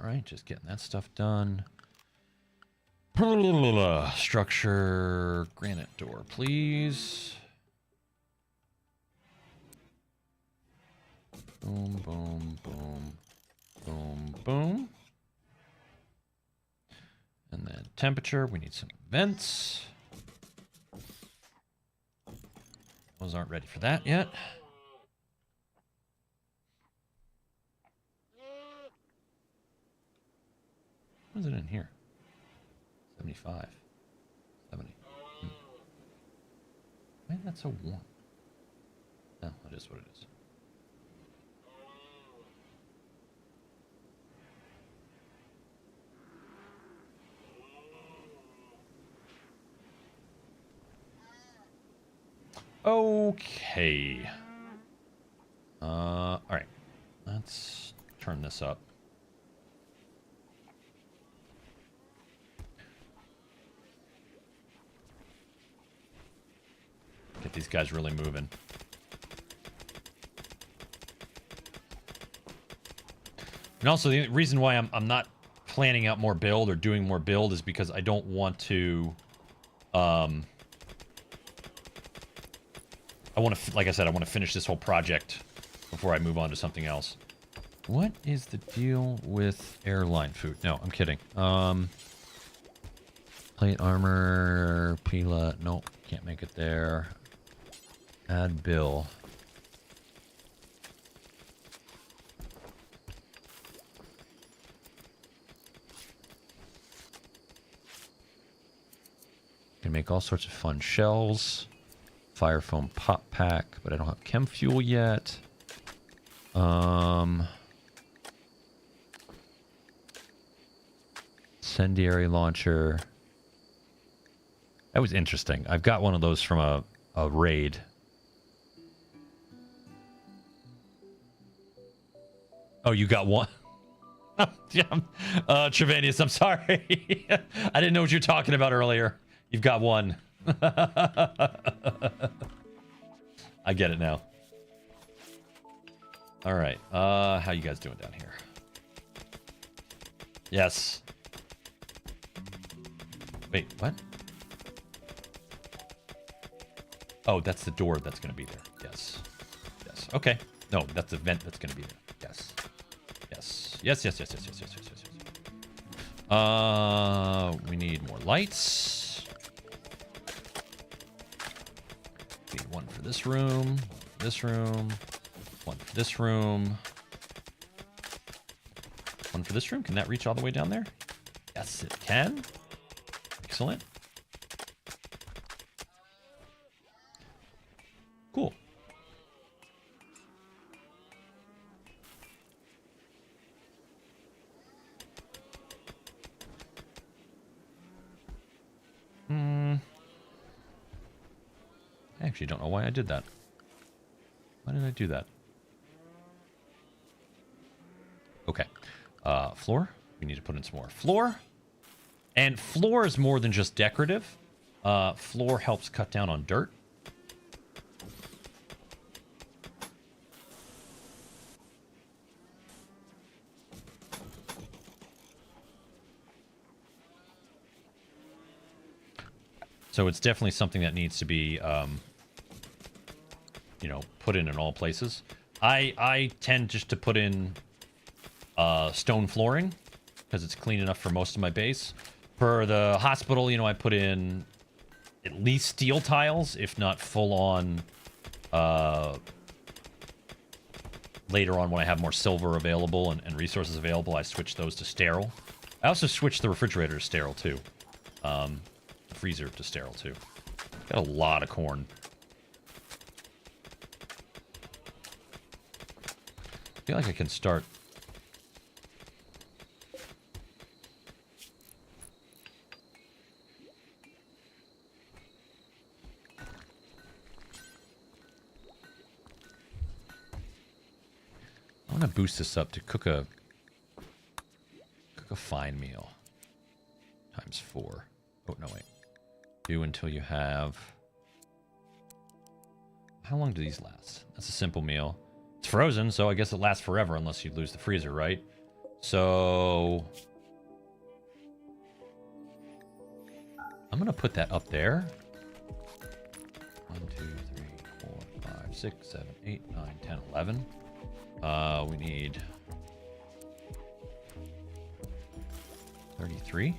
right, just getting that stuff done. Structure granite door, please. Boom, boom, boom, boom, boom. And then temperature, we need some vents. Those aren't ready for that yet. What is it in here? 75. 70. Why is that so warm? No, it is what it is. Okay. All right. Let's turn this up. Get these guys really moving. And also, the reason why I'm not planning out more build or doing more build is because I don't want to. I want to, like I said, I want to finish this whole project before I move on to something else. What is the deal with airline food? No, I'm kidding. Plate armor, Pila. Nope, can't make it there. Add bill. Can make all sorts of fun shells. Fire foam pop pack, but I don't have chem fuel yet. Incendiary launcher. That was interesting. I've got one of those from a raid. Oh, you got one? Yeah, Trevanius, I'm sorry. I didn't know what you were talking about earlier. You've got one. I get it now. All right. How you guys doing down here? Yes. Wait, what? Oh, that's the door that's going to be there. Yes. Yes. Okay. No, that's the vent that's going to be there. Yes. Yes. Yes, yes, yes, yes, yes, yes, yes, yes. We need more lights. Need one for this room, one for this room. One for this room. Can that reach all the way down there? Yes, it can. Excellent. Cool. I actually don't know why I did that. Why did I do that? Okay. Floor. We need to put in some more floor. And floor is more than just decorative. Floor helps cut down on dirt. So it's definitely something that needs to be, you know, put in all places. I tend just to put in stone flooring because it's clean enough for most of my base. For the hospital, you know, I put in at least steel tiles, if not full on. Later on, when I have more silver available and resources available, I switch those to sterile. I also switched the refrigerator to sterile too. Freezer to sterile too. Got a lot of corn. I feel like I can start. I want to boost this up to cook a fine meal. Times 4. Oh no, wait. Do until you have. How long do these last? That's a simple meal. It's frozen, so I guess it lasts forever unless you lose the freezer, right? So I'm gonna put that up there. 1, 2, 3, 4, 5, 6, 7, 8, 9, 10, 11. We need 33.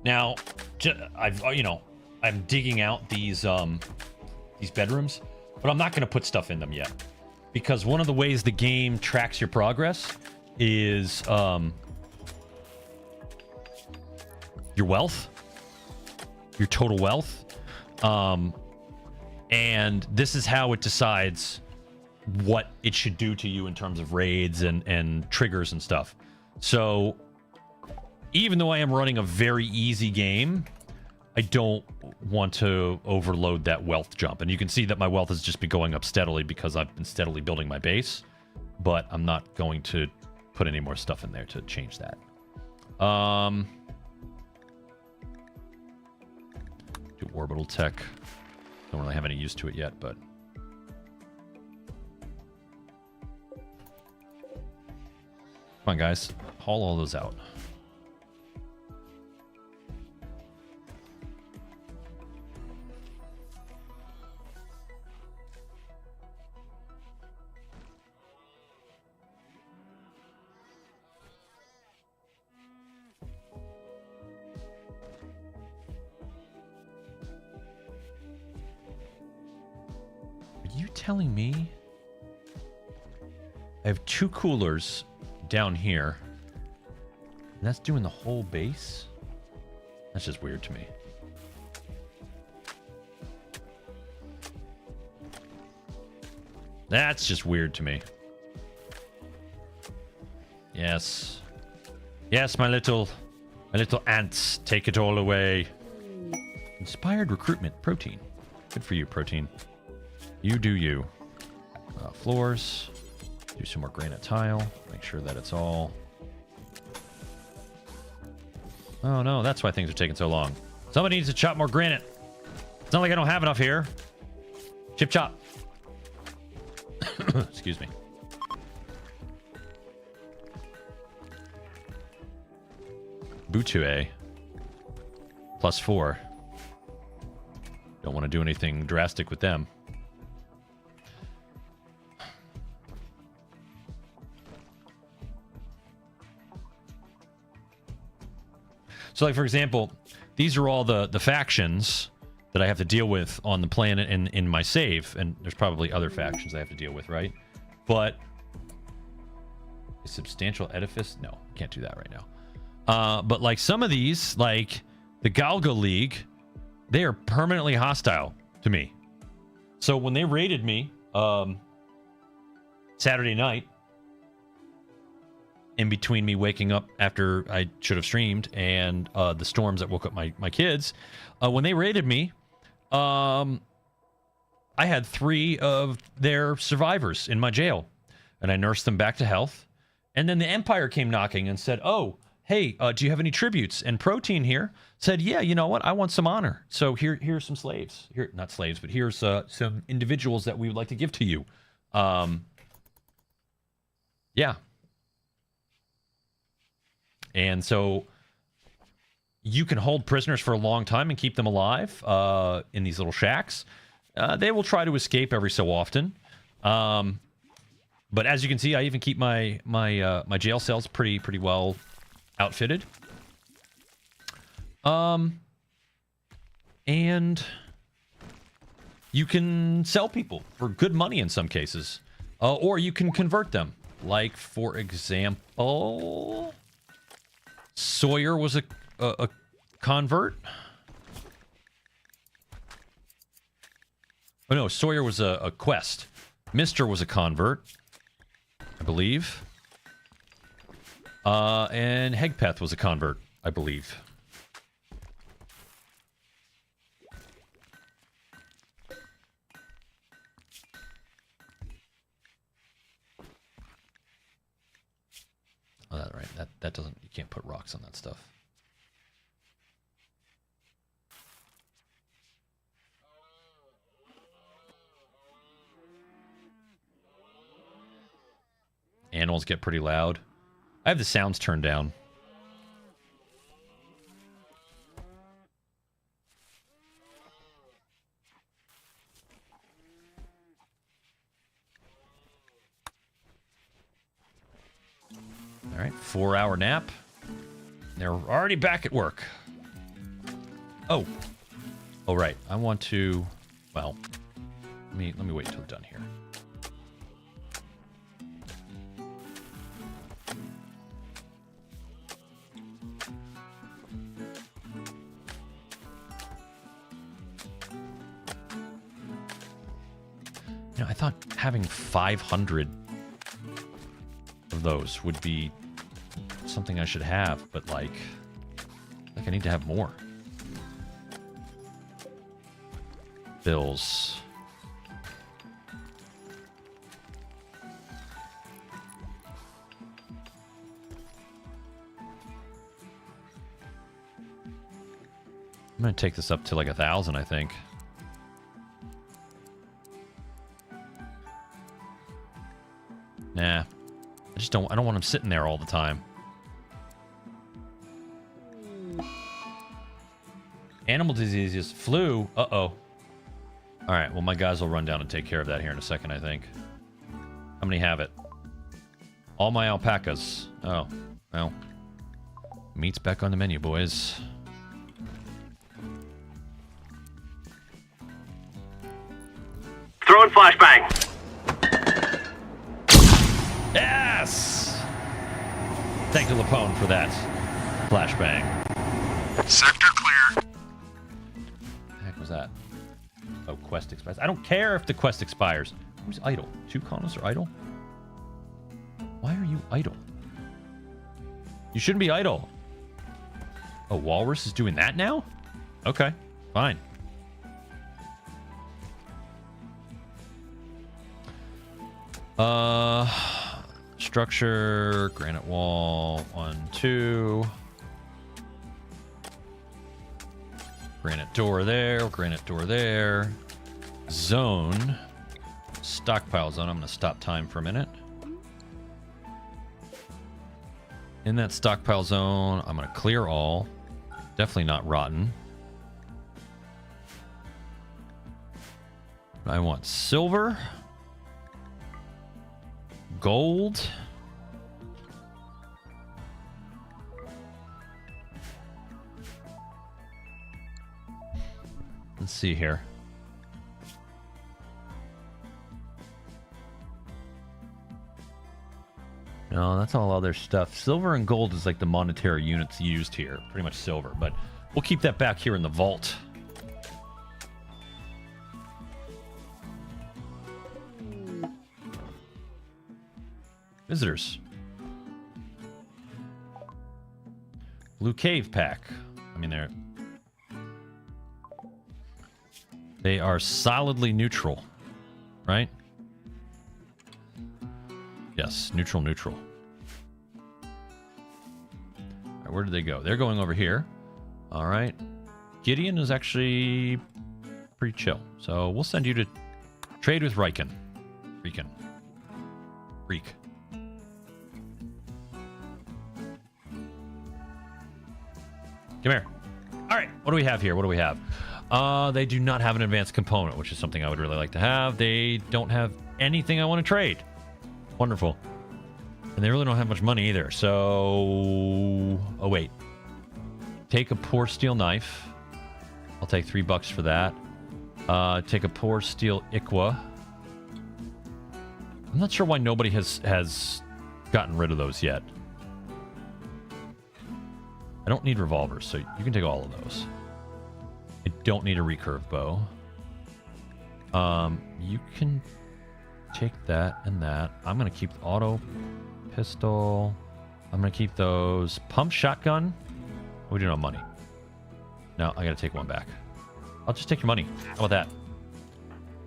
Now, I'm digging out these bedrooms, but I'm not going to put stuff in them yet, because one of the ways the game tracks your progress is your wealth, your total wealth, and this is how it decides what it should do to you in terms of raids and triggers and stuff. So even though I am running a very easy game, I don't want to overload that wealth jump. And you can see that my wealth has just been going up steadily because I've been steadily building my base. But I'm not going to put any more stuff in there to change that. Do orbital tech. Don't really have any use to it yet, but... Come on, guys. Haul all those out. Telling me I have 2 coolers down here, and that's doing the whole base? That's just weird to me. That's just weird to me. Yes. Yes, my little ants, take it all away. Inspired recruitment, Protein. Good for you, Protein. You do you. Floors. Do some more granite tile. Make sure that it's all... Oh no, that's why things are taking so long. Somebody needs to chop more granite. It's not like I don't have enough here. Chip chop. Excuse me. Butue. +4. Don't want to do anything drastic with them. So, like, for example, these are all the factions that I have to deal with on the planet in my save. And there's probably other factions I have to deal with, right? But a substantial edifice? No, can't do that right now. But, like, some of these, like the Galga League, they are permanently hostile to me. So when they raided me Saturday night, in between me waking up after I should have streamed and the storms that woke up my kids, when they raided me, I had 3 of their survivors in my jail, and I nursed them back to health. And then the Empire came knocking and said, oh, hey, do you have any tributes? And Protein here said, yeah, you know what? I want some honor. So here's some slaves. Here, not slaves, but here's some individuals that we would like to give to you. Yeah. And so you can hold prisoners for a long time and keep them alive in these little shacks. They will try to escape every so often. But as you can see, I even keep my jail cells pretty well outfitted. And you can sell people for good money in some cases. Or you can convert them. Like, for example... Sawyer was a convert. Oh no, Sawyer was a quest. Mister was a convert, I believe. And Hegpeth was a convert, I believe. Oh, right. That doesn't... You can't put rocks on that stuff. Animals get pretty loud. I have the sounds turned down. All right, 4-hour nap. They're already back at work. Oh. Oh, right. I want to... Well, let me wait until I'm done here. You know, I thought having 500 of those would be something I should have, but like I need to have more. Bills. I'm gonna take this up to like 1,000, I think. Nah. I don't want him sitting there all the time. Animal diseases, flu. Uh-oh. Alright, well my guys will run down and take care of that here in a second, I think. How many have it? All my alpacas. Oh, well. Meat's back on the menu, boys. Throwing flashbang. Yes! Thank you, Lapone, for that flashbang. Sector clear. What the heck was that? Oh, quest expires. I don't care if the quest expires. Who's idle? 2 colonists are idle? Why are you idle? You shouldn't be idle. Oh, Walrus is doing that now? Okay, fine. Structure, granite wall, 1, 2. Granite door there, granite door there. Zone. Stockpile zone. I'm going to stop time for a minute. In that stockpile zone, I'm going to clear all. Definitely not rotten. I want silver. Gold. Let's see here. No, that's all other stuff. Silver and gold is like the monetary units used here. Pretty much silver, but we'll keep that back here in the vault. Visitors. Blue Cave Pack. I mean, they are solidly neutral, right? Yes, neutral. All right, where did they go? They're going over here. All right. Gideon is actually pretty chill. So we'll send you to trade with Riken. Freak. Come here. All right, what do we have here? They do not have an advanced component, which is something I would really like to have. They don't have anything I want to trade. Wonderful. And they really don't have much money either. So, oh wait. Take a poor steel knife. I'll take $3 for that. Take a poor steel Iqua. I'm not sure why nobody has gotten rid of those yet. I don't need revolvers, so you can take all of those. I don't need a recurve bow. You can take that and that. I'm going to keep the auto pistol. I'm going to keep those. Pump shotgun. We do not have money. No, I got to take one back. I'll just take your money. How about that?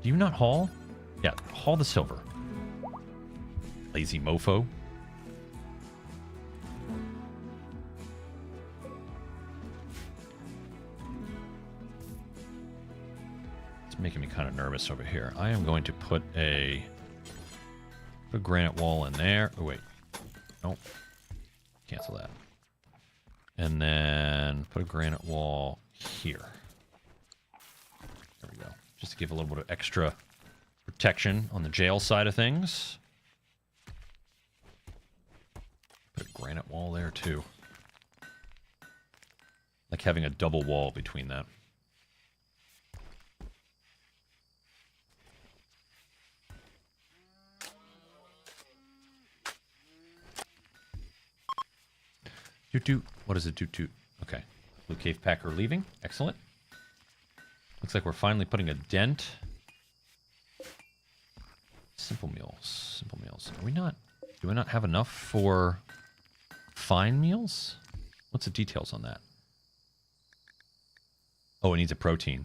Do you not haul? Yeah, haul the silver. Lazy mofo. making me kind of nervous over here. I am going to put a granite wall in there. Oh, wait. Nope. Cancel that. And then put a granite wall here. There we go. Just to give a little bit of extra protection on the jail side of things. Put a granite wall there, too. Like having a double wall between that. Doot. What is it, doot? Okay. Blue Cave Packer leaving. Excellent. Looks like we're finally putting a dent. Simple meals. Simple meals. Are we not... Do we not have enough for fine meals? What's the details on that? Oh, it needs a protein.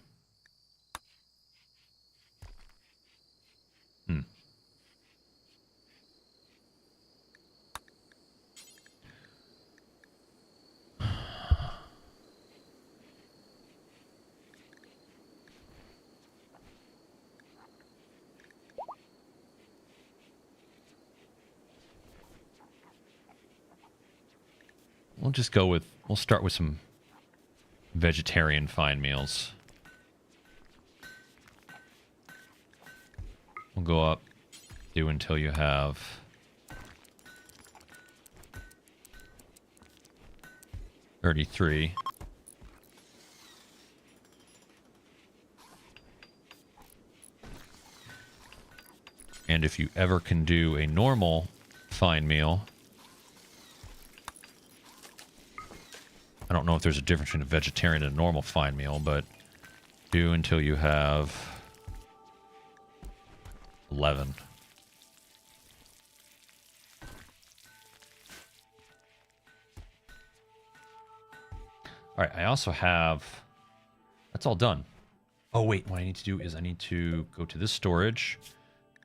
We'll just go with... We'll start with some vegetarian fine meals. We'll go up, do until you have 33. And if you ever can do a normal fine meal, I don't know if there's a difference between a vegetarian and a normal fine meal, but do until you have 11. All right, I also have... That's all done. Oh, wait, what I need to do is I need to go to this storage,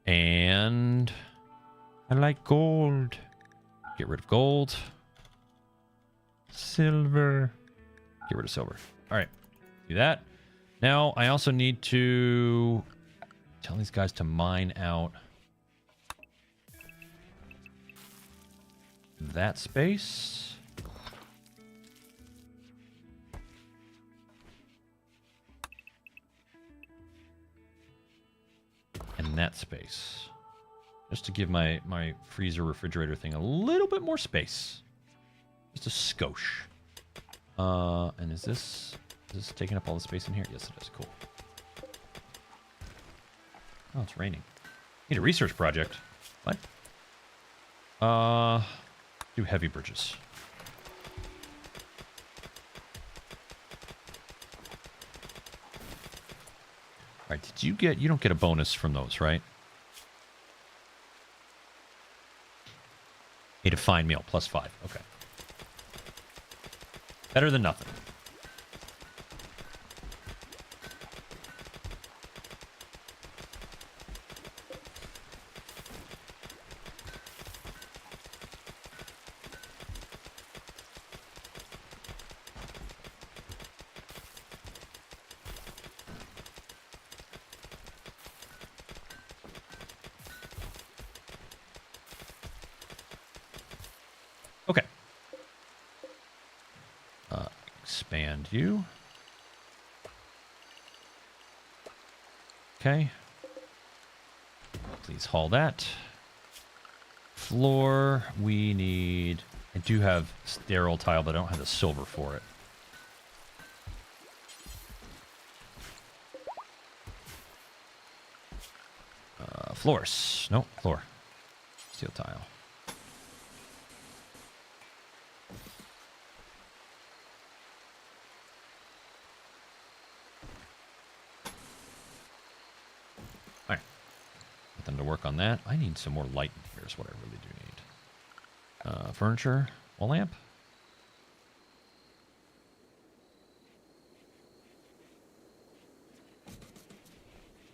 and I like gold. Get rid of gold. Silver. Get rid of silver. All right, do that. Now, I also need to tell these guys to mine out that space. And that space. Just to give my freezer refrigerator thing a little bit more space. Just a skosh. And is this taking up all the space in here? Yes, it is. Cool. Oh, it's raining. Need a research project. What? Do heavy bridges. All right, you don't get a bonus from those, right? Ate a fine meal, +5. Okay. Better than nothing. Okay. Expand you. Okay. Please haul that. Floor, we need... I do have sterile tile, but I don't have the silver for it. Floors. Nope, floor. Steel tile. Alright. Nothing to work on that. I need some more light in here is what I really do need. Furniture. Wall lamp.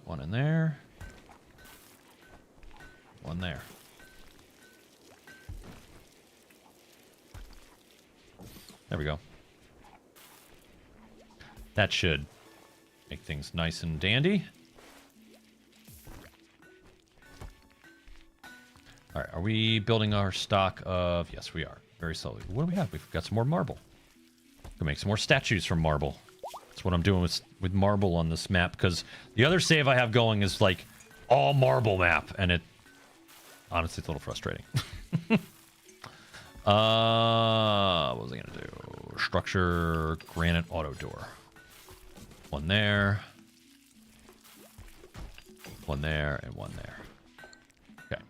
One in there. One there. There we go. That should make things nice and dandy. All right, are we building our stock of... Yes, we are. Very slowly. What do we have? We've got some more marble. We can make some more statues from marble. That's what I'm doing with marble on this map, because the other save I have going is like all marble map, and it... Honestly, it's a little frustrating. What was I going to do? Structure, granite auto door. One there. One there, and one there. Okay.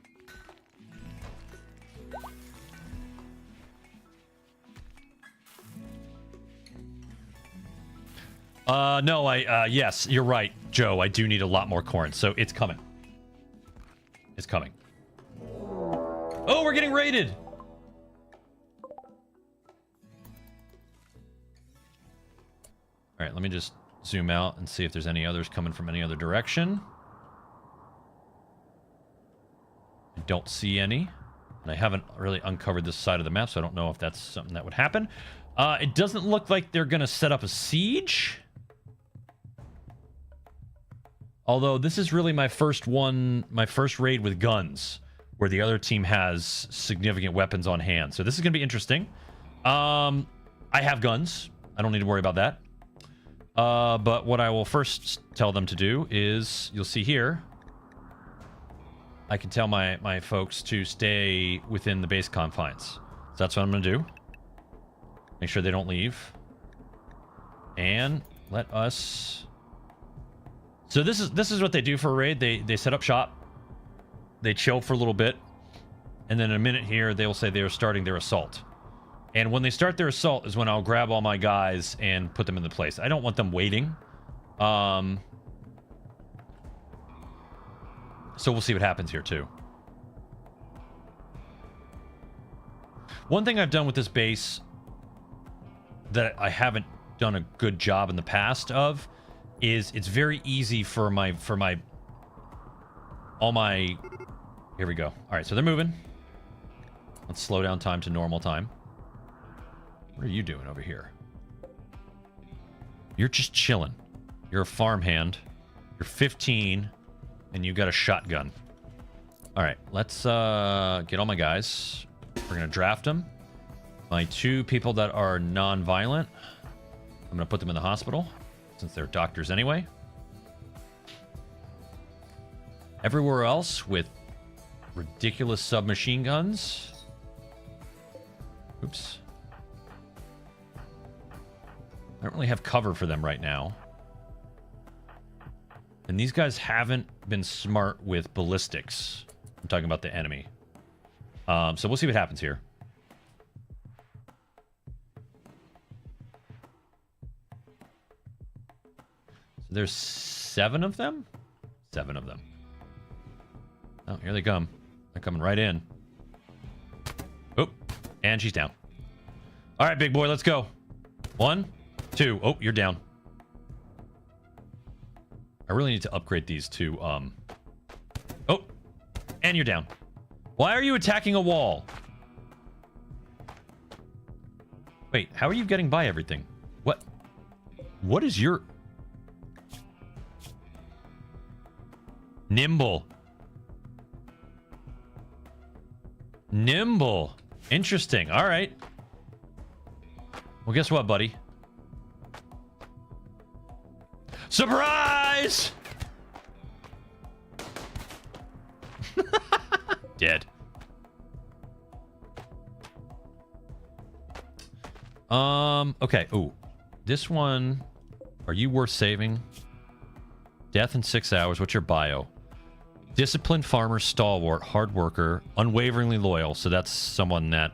No, yes, you're right, Joe. I do need a lot more corn, so it's coming. It's coming. Oh, we're getting raided! Alright, let me just zoom out and see if there's any others coming from any other direction. I don't see any. And I haven't really uncovered this side of the map, so I don't know if that's something that would happen. It doesn't look like they're going to set up a siege. Although this is really my first raid with guns, where the other team has significant weapons on hand. So this is going to be interesting. I have guns. I don't need to worry about that. But what I will first tell them to do is, you'll see here, I can tell my folks to stay within the base confines. So that's what I'm going to do. Make sure they don't leave. And let us... So this is what they do for a raid. They set up shop. They chill for a little bit. And then in a minute here, they'll say they're starting their assault. And when they start their assault is when I'll grab all my guys and put them in the place. I don't want them waiting. So we'll see what happens here too. One thing I've done with this base that I haven't done a good job in the past of is it's very easy for all my... Here we go. All right, so they're moving. Let's slow down time to normal time. What are you doing over here? You're just chilling. You're a farmhand. You're 15, and you got a shotgun. All right, let's get all my guys. We're gonna draft them. My 2 people that are non-violent, I'm gonna put them in the hospital since they're doctors anyway. Everywhere else with ridiculous submachine guns. Oops. I don't really have cover for them right now. And these guys haven't been smart with ballistics. I'm talking about the enemy. So we'll see what happens here. So there's 7 of them? 7 of them. Oh, here they come. They're coming right in. Oh, and she's down. All right, big boy, let's go. 1, 2. Oh, you're down. I really need to upgrade these to, Oh, and you're down. Why are you attacking a wall? Wait, how are you getting by everything? What? What is your... Nimble. Nimble. Interesting. All right. Well, guess what, buddy? Surprise! Dead. Okay. Ooh. This one... Are you worth saving? Death in 6 hours. What's your bio? Disciplined farmer, stalwart, hard worker, unwaveringly loyal. So that's someone that...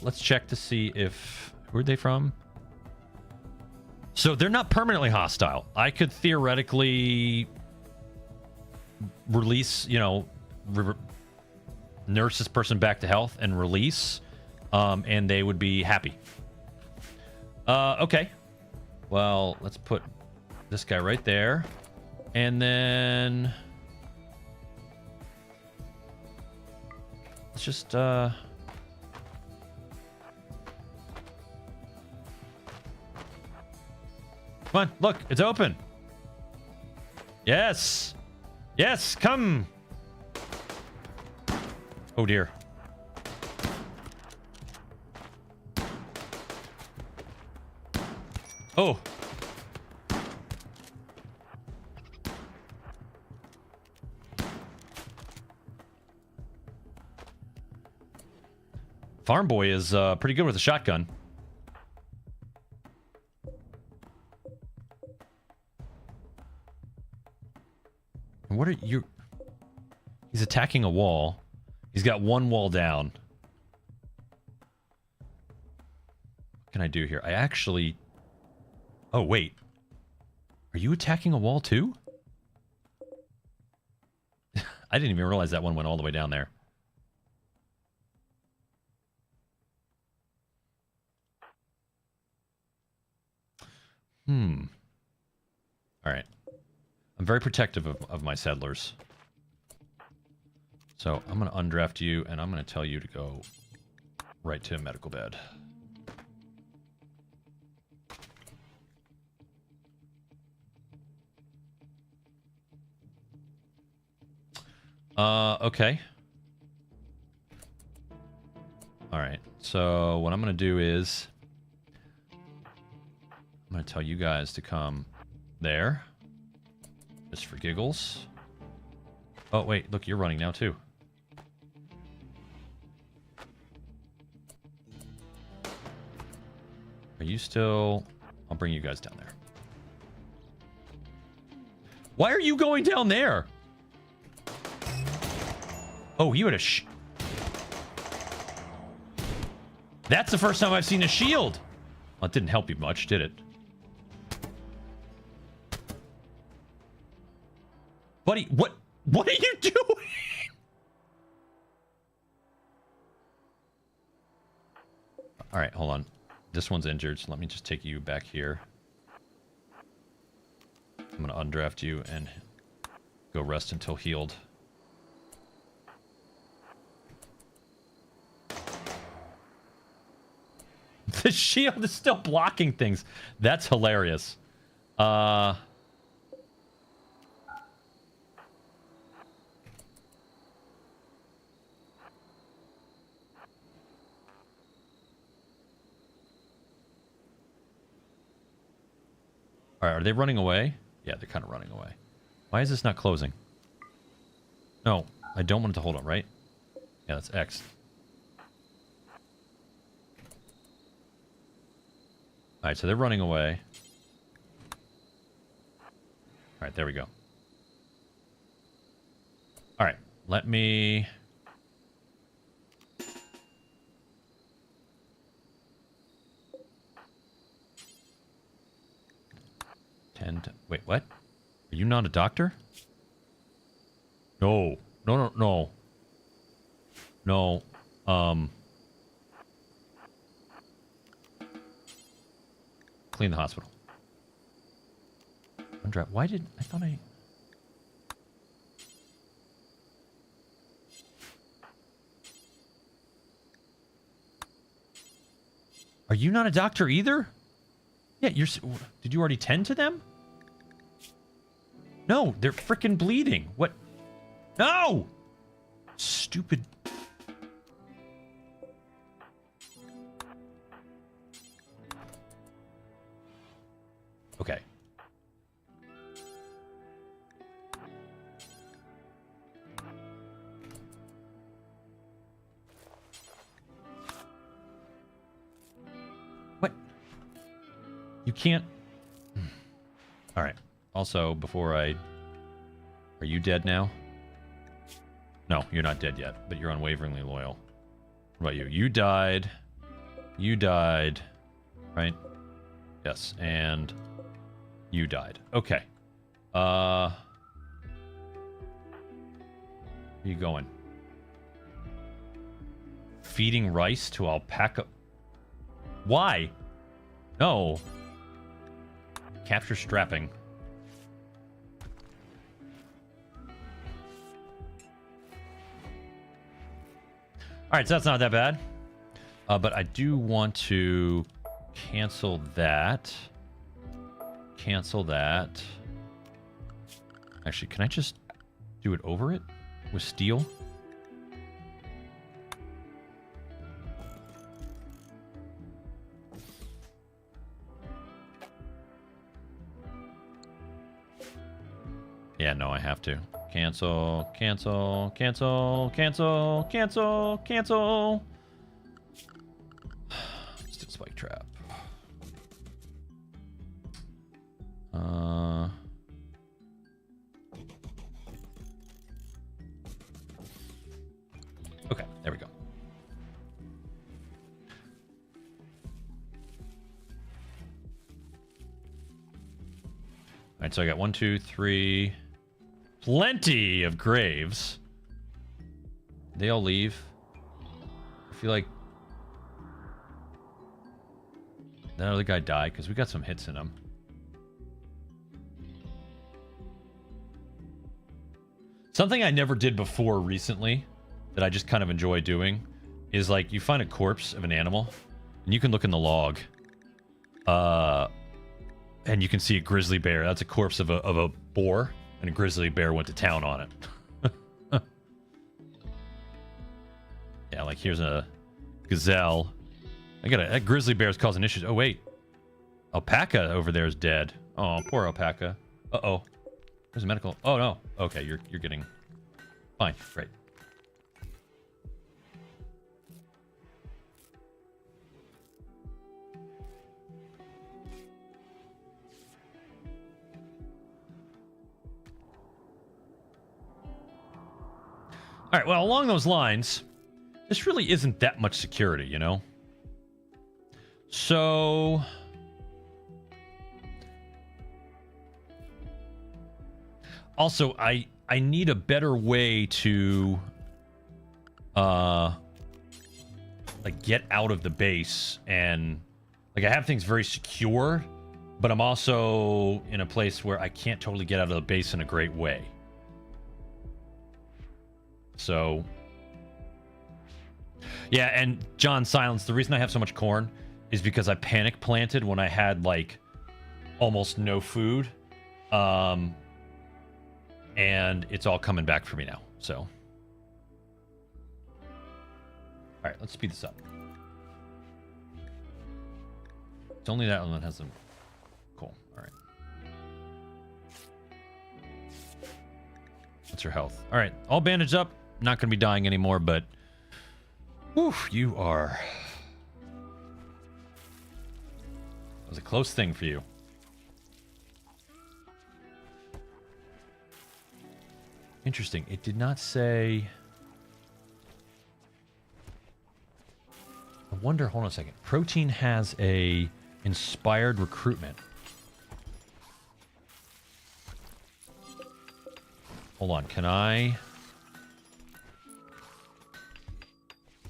Let's check to see if... Who are they from? So they're not permanently hostile. I could theoretically release, you know, nurse this person back to health and release, and they would be happy. Okay. Well, let's put this guy right there. And then... Let's just, Come on, look, it's open. Yes. Yes, come. Oh dear. Oh. Farm Boy is pretty good with a shotgun. And what are you... He's attacking a wall. He's got one wall down. What can I do here? I actually... Oh, wait. Are you attacking a wall too? I didn't even realize that one went all the way down there. All right. I'm very protective of my settlers. So I'm going to undraft you, and I'm going to tell you to go right to a medical bed. Okay. All right. So what I'm going to do is I'm going to tell you guys to come there. Just for giggles. Oh, wait. Look, you're running now, too. Are you still... I'll bring you guys down there. Why are you going down there? Oh, you had a That's the first time I've seen a shield. Well, it didn't help you much, did it? Buddy, what are you doing? All right, hold on. This one's injured, so let me just take you back here. I'm going to undraft you and go rest until healed. The shield is still blocking things. That's hilarious. Alright, are they running away? Yeah, they're kind of running away. Why is this not closing? No, I don't want it to hold on, right? Yeah, that's X. Alright, so they're running away. Alright, there we go. Alright, let me... Wait, what? Are you not a doctor? No. No. Clean the hospital. Why did... I thought I... Are you not a doctor either? Yeah, did you already tend to them? No, they're freaking bleeding. What? No! Stupid... Okay. What? You can't... Alright. Also, before I... Are you dead now? No, you're not dead yet, but you're unwaveringly loyal. What about you? You died. You died. Right? Yes, and... You died. Okay. Where are you going? Feeding rice to alpaca... Why? No. Capture strapping. Alright, so that's not that bad. But I do want to cancel that. Cancel that. Actually, can I just do it over it with steel. Yeah, no, I have to. Cancel, cancel, cancel, cancel, cancel, cancel. Steel spike trap. Okay, there we go. All right, so I got 1, 2, 3. Plenty of graves. They all leave. I feel like that other guy died because we got some hits in him. Something I never did before recently that I just kind of enjoy doing is like you find a corpse of an animal and you can look in the log. And you can see a grizzly bear. That's a corpse of a boar. And a grizzly bear went to town on it. Yeah, like here's a gazelle. That grizzly bear's causing issues. Oh, wait. Alpaca over there is dead. Oh, poor alpaca. Uh-oh. There's a medical. Oh, no. Okay, you're getting... Fine. Great. All right, well, along those lines, this really isn't that much security, you know? So... Also, I need a better way to... like, get out of the base and... Like, I have things very secure, but I'm also in a place where I can't totally get out of the base in a great way. So, yeah, and John Silence, the reason I have so much corn is because I panic planted when I had, like, almost no food. And it's all coming back for me now, so. All right, let's speed this up. It's only that one that has them. Cool, all right. What's your health? All right, all bandaged up. Not going to be dying anymore, but whew, you are. It was a close thing for you. Interesting. It did not say. I wonder. Hold on a second. Protein has a inspired recruitment. Hold on. Can I?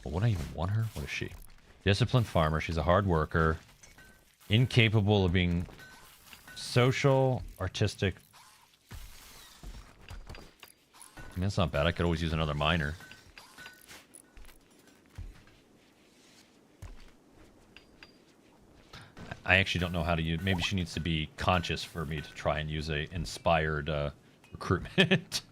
Well, would I even want her? What is she? Disciplined farmer. She's a hard worker. Incapable of being social, artistic. I mean, that's not bad. I could always use another miner. I actually don't know how to use... Maybe she needs to be conscious for me to try and use a inspired recruitment.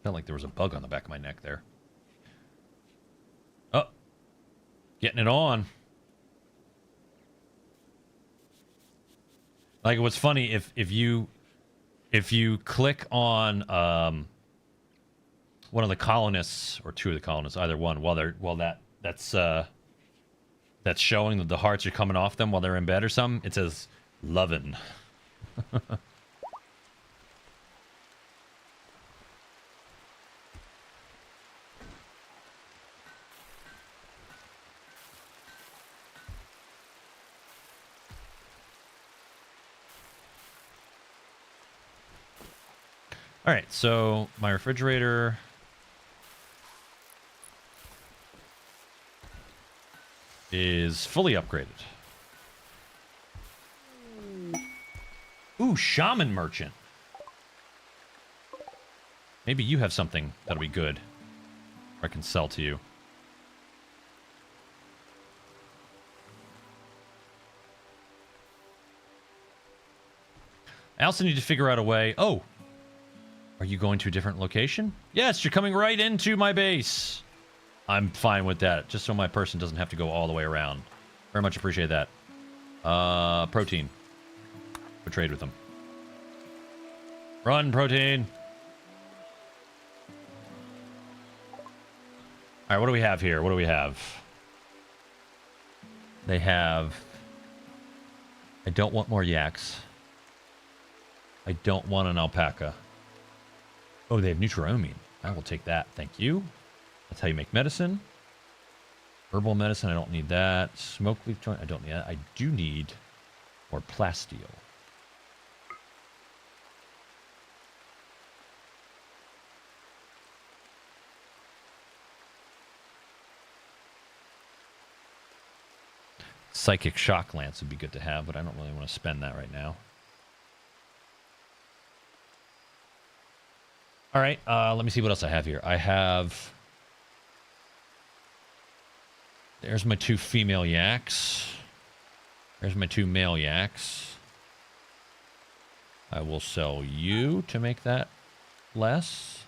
Felt like there was a bug on the back of my neck there. Oh, getting it on. Like, what's funny if you click on one of the colonists or two of the colonists, either one, that's showing that the hearts are coming off them while they're in bed or something, it says "lovin'." All right, so my refrigerator is fully upgraded. Ooh, Shaman Merchant. Maybe you have something that'll be good I can sell to you. I also need to figure out a way. Oh, are you going to a different location? Yes, you're coming right into my base. I'm fine with that, just so my person doesn't have to go all the way around. Very much appreciate that. Protein. Go trade with them. Run, Protein. All right, what do we have here? What do we have? They have... I don't want more yaks. I don't want an alpaca. Oh, they have neutroamine. I will take that. Thank you. That's how you make medicine. Herbal medicine, I don't need that. Smoke leaf joint, I don't need that. I do need more plasteel. Psychic shock lance would be good to have, but I don't really want to spend that right now. All right, let me see what else I have here. I have... There's my 2 female yaks. There's my 2 male yaks. I will sell you to make that less.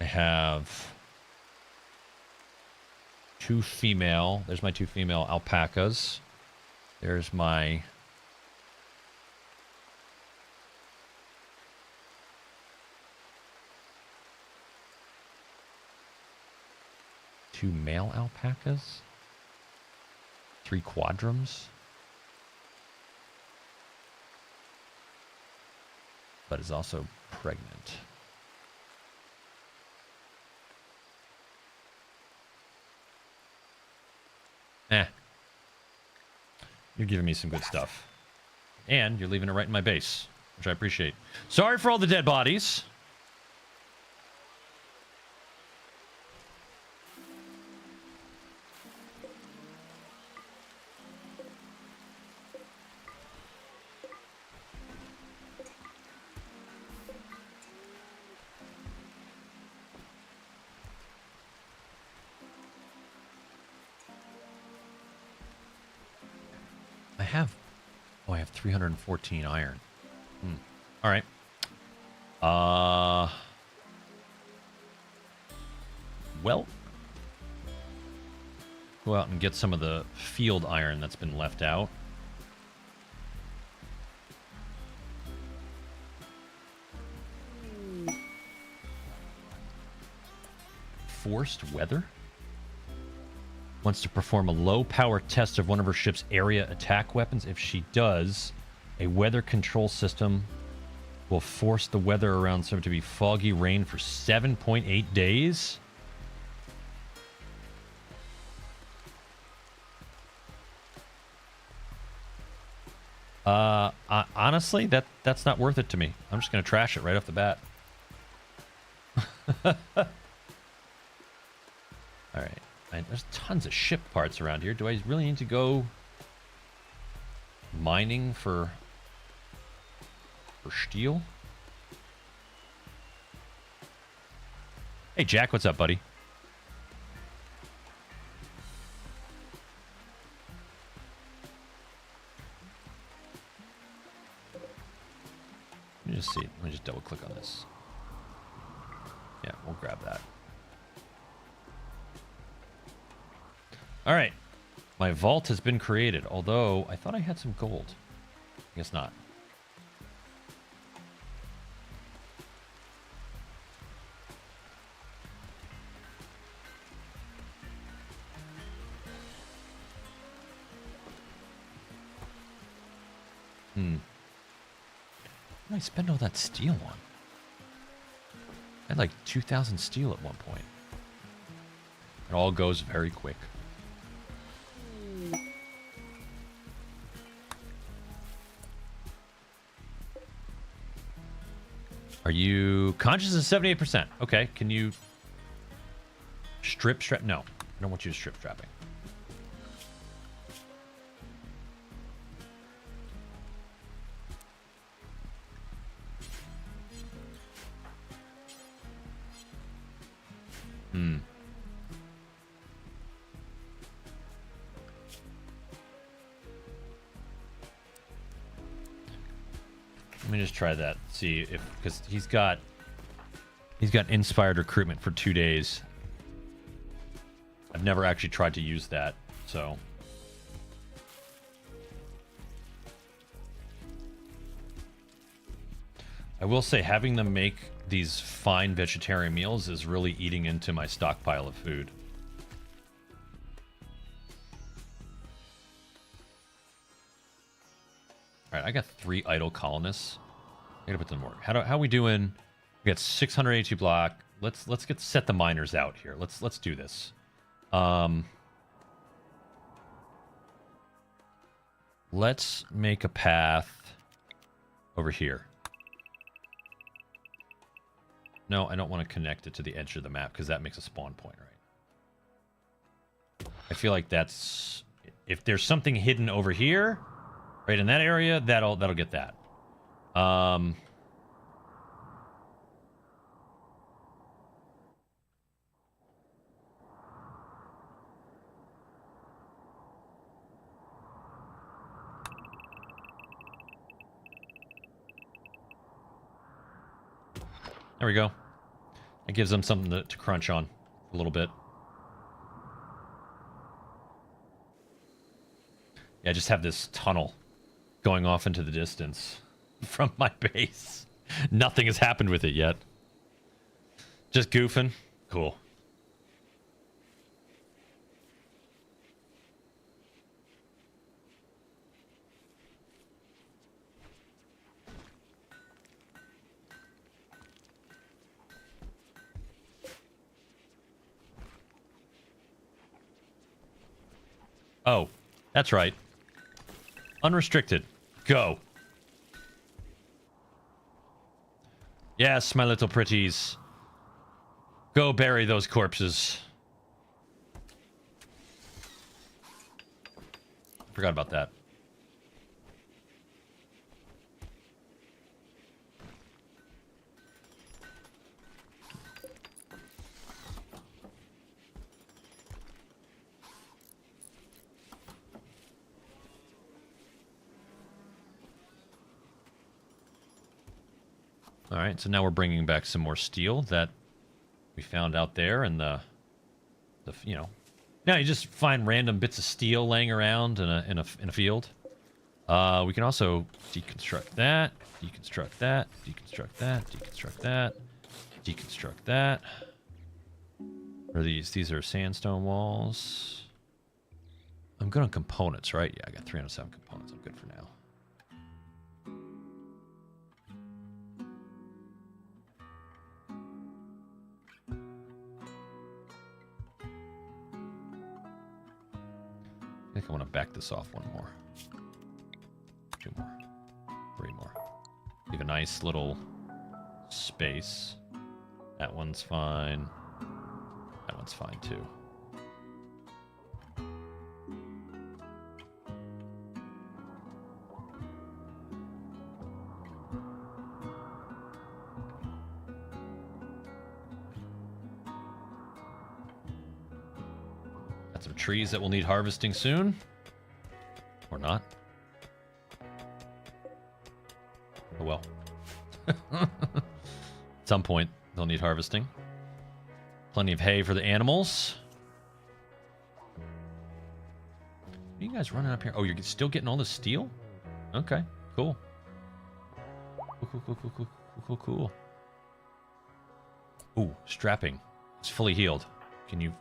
I have 2 female. There's my 2 female alpacas. There's my... two male alpacas, 3 quadrums, but is also pregnant. You're giving me some good stuff, and you're leaving it right in my base, which I appreciate. Sorry for all the dead bodies. I have 314 iron. All right. Well, go out and get some of the field iron that's been left out. Forced weather? Wants to perform a low power test of one of her ship's area attack weapons. If she does, a weather control system will force the weather around some to be foggy rain for 7.8 days. Honestly, that's not worth it to me. I'm just going to trash it right off the bat. All right. There's tons of ship parts around here. Do I really need to go mining for steel? Hey, Jack, what's up, buddy? Let me just see. Let me just double click on this. Yeah, we'll grab that. All right. My vault has been created, although I thought I had some gold. I guess not. What did I spend all that steel on? I had like 2,000 steel at one point. It all goes very quick. Are you conscious of 78%? Okay, can you strap? No, I don't want you to strip strapping. Let me just try that. See if, because he's got inspired recruitment for 2 days. I've never actually tried to use that, so. I will say having them make these fine vegetarian meals is really eating into my stockpile of food. All right, I got 3 idle colonists. I gotta put them to work. How we doing? We got 682 block. Let's set the miners out here. Let's do this. Let's make a path over here. No, I don't want to connect it to the edge of the map because that makes a spawn point, right? I feel like that's, if there's something hidden over here, right in that area, that'll get that. There we go. It gives them something to crunch on a little bit. Yeah, I just have this tunnel going off into the distance from my base. Nothing has happened with it yet. Just goofing. Cool. Oh, that's right. Unrestricted. Go. Yes, my little pretties. Go bury those corpses. Forgot about that. All right, so now we're bringing back some more steel that we found out there, and the you know, now you just find random bits of steel laying around in a field. We can also deconstruct that, deconstruct that, deconstruct that, deconstruct that, deconstruct that. What are these? These are sandstone walls. I'm good on components, right? Yeah, I got 307 components. I'm good for now. I think I want to back this off one more. 2 more. 3 more. Leave a nice little space. That one's fine. That one's fine too. Got some trees that will need harvesting soon. Or not. Oh well. At some point, they'll need harvesting. Plenty of hay for the animals. What are you guys running up here? Oh, you're still getting all this steel? Okay, cool. Cool. Ooh, strapping. It's fully healed. Can you...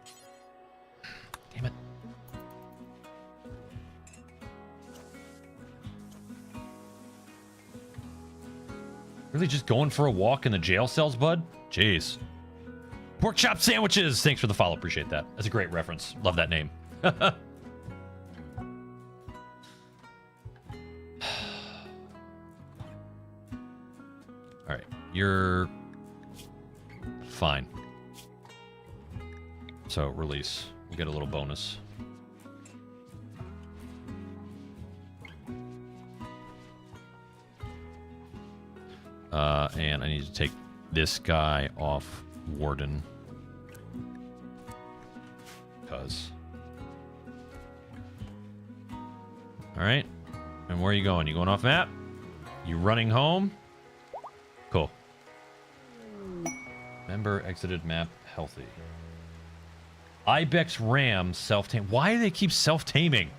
Damn it. Really just going for a walk in the jail cells, bud? Jeez. Pork chop sandwiches! Thanks for the follow. Appreciate that. That's a great reference. Love that name. Alright. You're... fine. So, release. We'll get a little bonus. And I need to take this guy off Warden. Because. Alright. And where are you going? You going off map? You running home? Cool. Member exited map healthy. Ibex Ram self-tame. Why do they keep self-taming?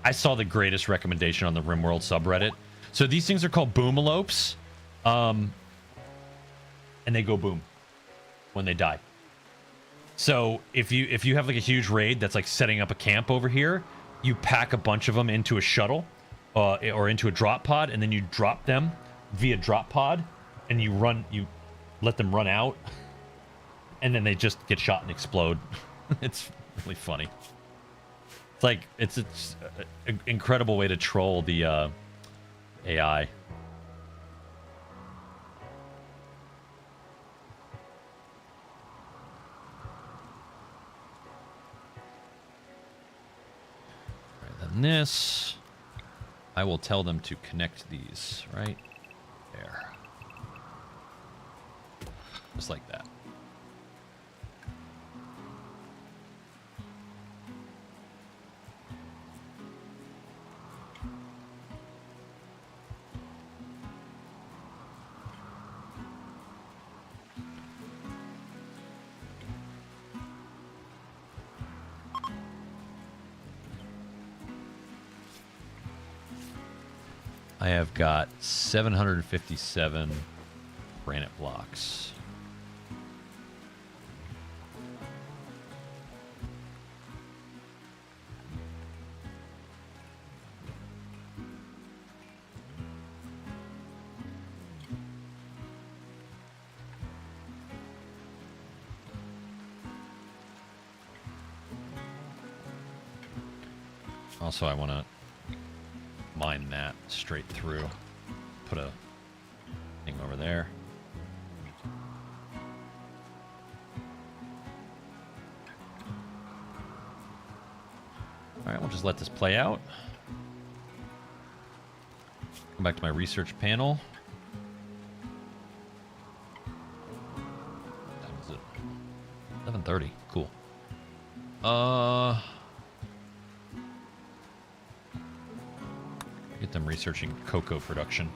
I saw the greatest recommendation on the Rimworld subreddit. So these things are called boomalopes. And they go boom when they die. So if you have like a huge raid that's like setting up a camp over here, you pack a bunch of them into a shuttle or into a drop pod, and then you drop them via drop pod, and you let them run out, and then they just get shot and explode. It's really funny. It's like it's an incredible way to troll the AI. And this, I will tell them to connect these right there. Just like that. I have got 757 granite blocks. Also, I want to mine that straight through. Put a thing over there. All right, we'll just let this play out. Come back to my research panel. What time is it? 11:30. Cool. Get them researching cocoa production.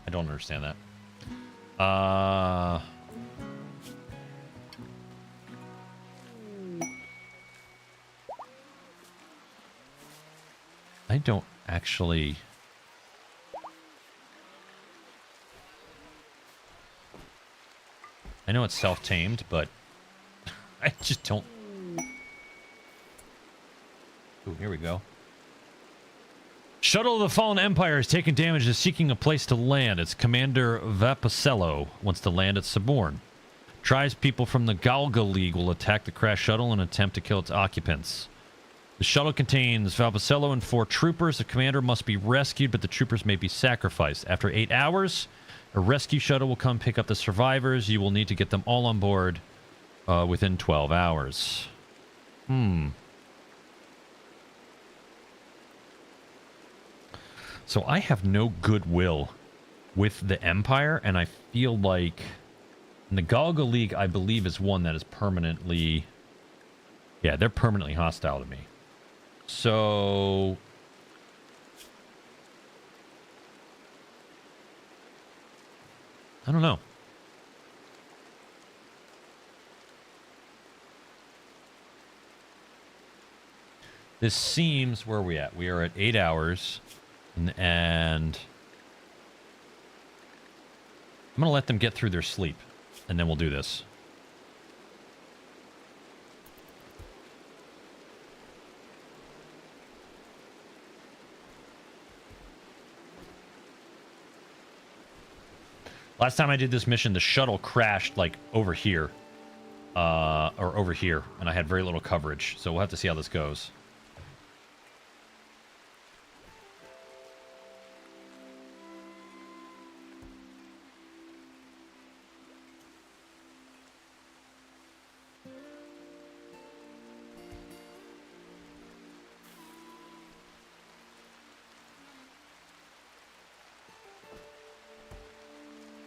I don't understand that. I don't actually... I know it's self-tamed, but I just don't... Ooh, here we go. Shuttle of the Fallen Empire has taken damage and is seeking a place to land. Its commander, Vaposello, wants to land at Saborn. Tribespeople from the Galga League will attack the crashed shuttle and attempt to kill its occupants. The shuttle contains Vaposello and 4 troopers. The commander must be rescued, but the troopers may be sacrificed. After 8 hours... a rescue shuttle will come pick up the survivors. You will need to get them all on board within 12 hours. So I have no goodwill with the Empire, and I feel like the Galga League, I believe, is one that is permanently... yeah, they're permanently hostile to me. So... I don't know. This seems... where are we at? We are at 8 hours. And I'm going to let them get through their sleep. And then we'll do this. Last time I did this mission, the shuttle crashed like over here. Or over here. And I had very little coverage. So we'll have to see how this goes.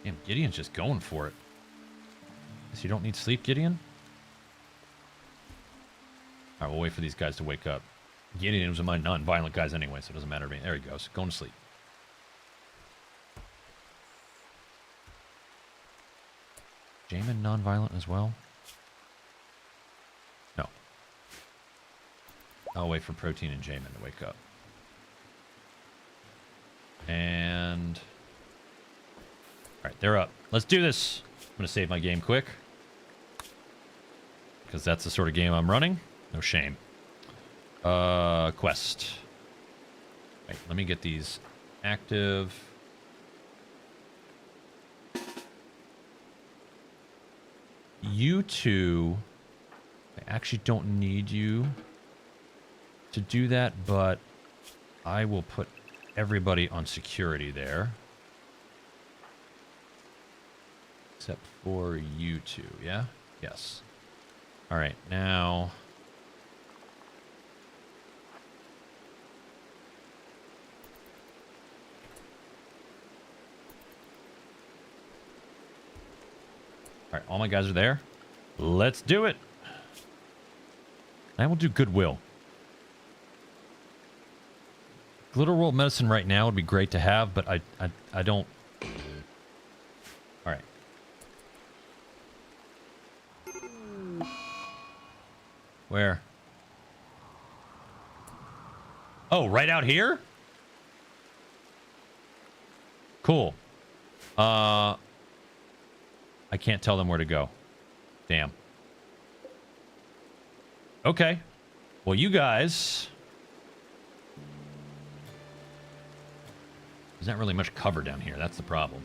Damn, Gideon's just going for it. Guess you don't need sleep, Gideon? Alright, we'll wait for these guys to wake up. Gideon was my non-violent guys anyway, so it doesn't matter to me. There he goes. Going to sleep. Jamin non-violent as well? No. I'll wait for Protein and Jamin to wake up. And... Alright, they're up. Let's do this. I'm going to save my game quick. Because that's the sort of game I'm running. No shame. Quest. Right, let me get these active. You two, I actually don't need you to do that, but I will put everybody on security there. Except for you two, yeah? Yes. All right, now... All right, all my guys are there. Let's do it. I will do Goodwill. Glitter World Medicine right now would be great to have, but I don't... All right. Where? Oh, right out here? Cool. I can't tell them where to go. Damn. Okay. Well, you guys... There's not really much cover down here. That's the problem.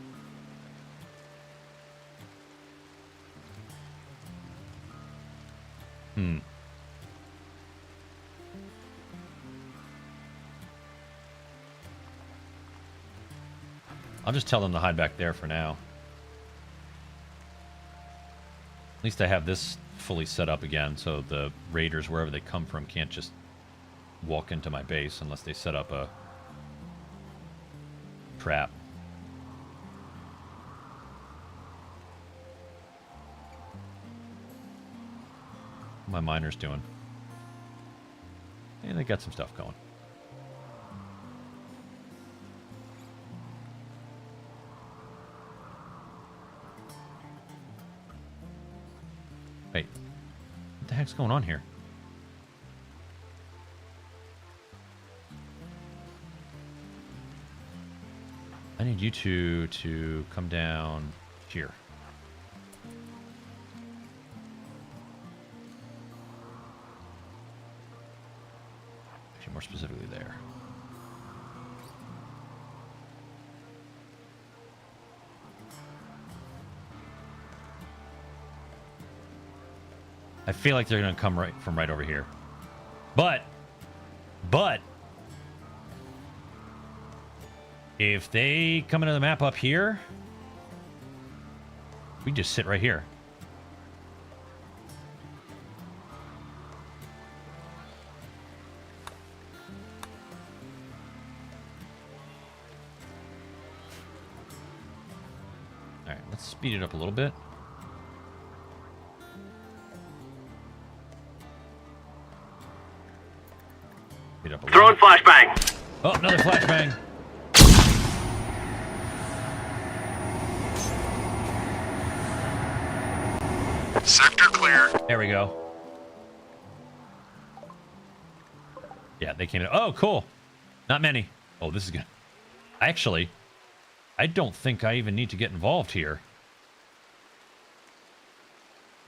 I'll just tell them to hide back there for now. At least I have this fully set up again, so the raiders, wherever they come from, can't just walk into my base unless they set up a trap. What are my miners doing? Hey, they got some stuff going. Wait, what the heck's going on here? I need you two to come down here. Actually, more specifically there. I feel like they're going to come right from right over here. But if they come into the map up here, we just sit right here. All right, let's speed it up a little bit. Throwing flashbang. Oh, another flashbang. Sector clear. There we go. Yeah, they came in. Oh, cool. Not many. Oh, this is good. Actually, I don't think I even need to get involved here.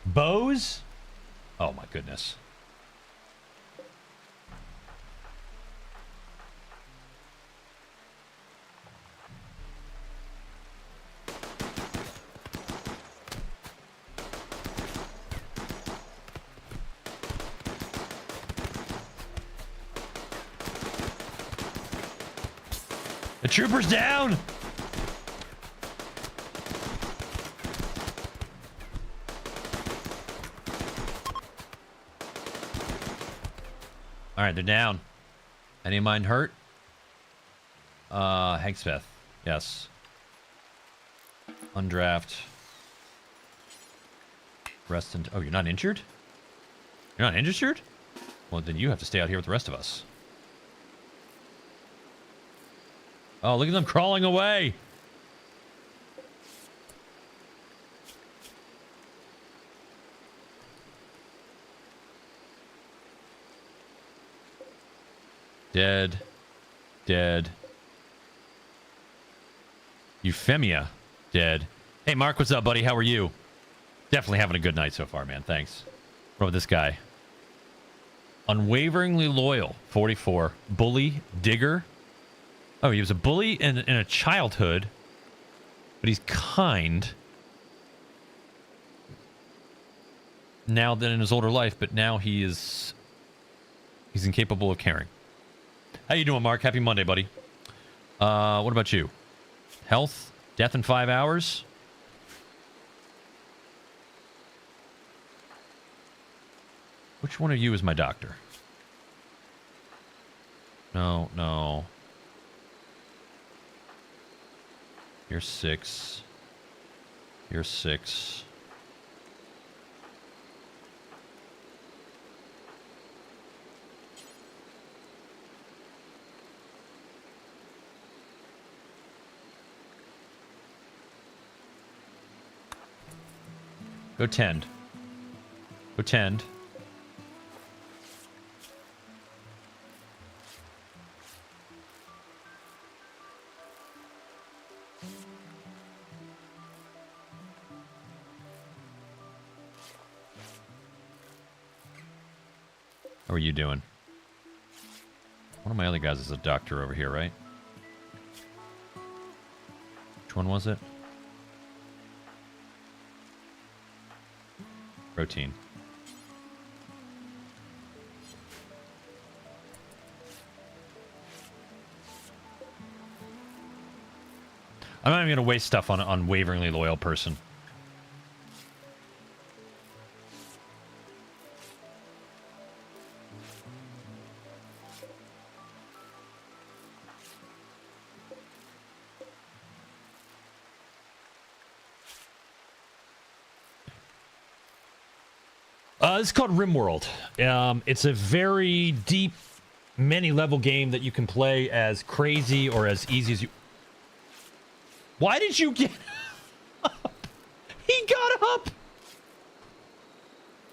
Bows? Oh, my goodness. The trooper's down! Alright, they're down. Any of mine hurt? Hagsmith. Yes. Undraft. Rest and... Oh, you're not injured? You're not injured? Well, then you have to stay out here with the rest of us. Oh, look at them crawling away! Dead. Dead. Euphemia. Dead. Hey, Mark, what's up, buddy? How are you? Definitely having a good night so far, man. Thanks. What about this guy? Unwaveringly loyal. 44. Bully. Digger. Oh, he was a bully in a childhood. But he's kind. Now than in his older life, but now he's incapable of caring. How you doing, Mark? Happy Monday, buddy. What about you? Health? Death in 5 hours? Which one of you is my doctor? No, no. You're 6. You're 6. Go tend. Go tend. How are you doing? One of my other guys is a doctor over here, right? Which one was it? Protein. I'm not even going to waste stuff on an unwaveringly loyal person. It's called Rimworld. It's a very deep, many-level game that you can play as crazy or as easy as you... Why did you get up? He got up!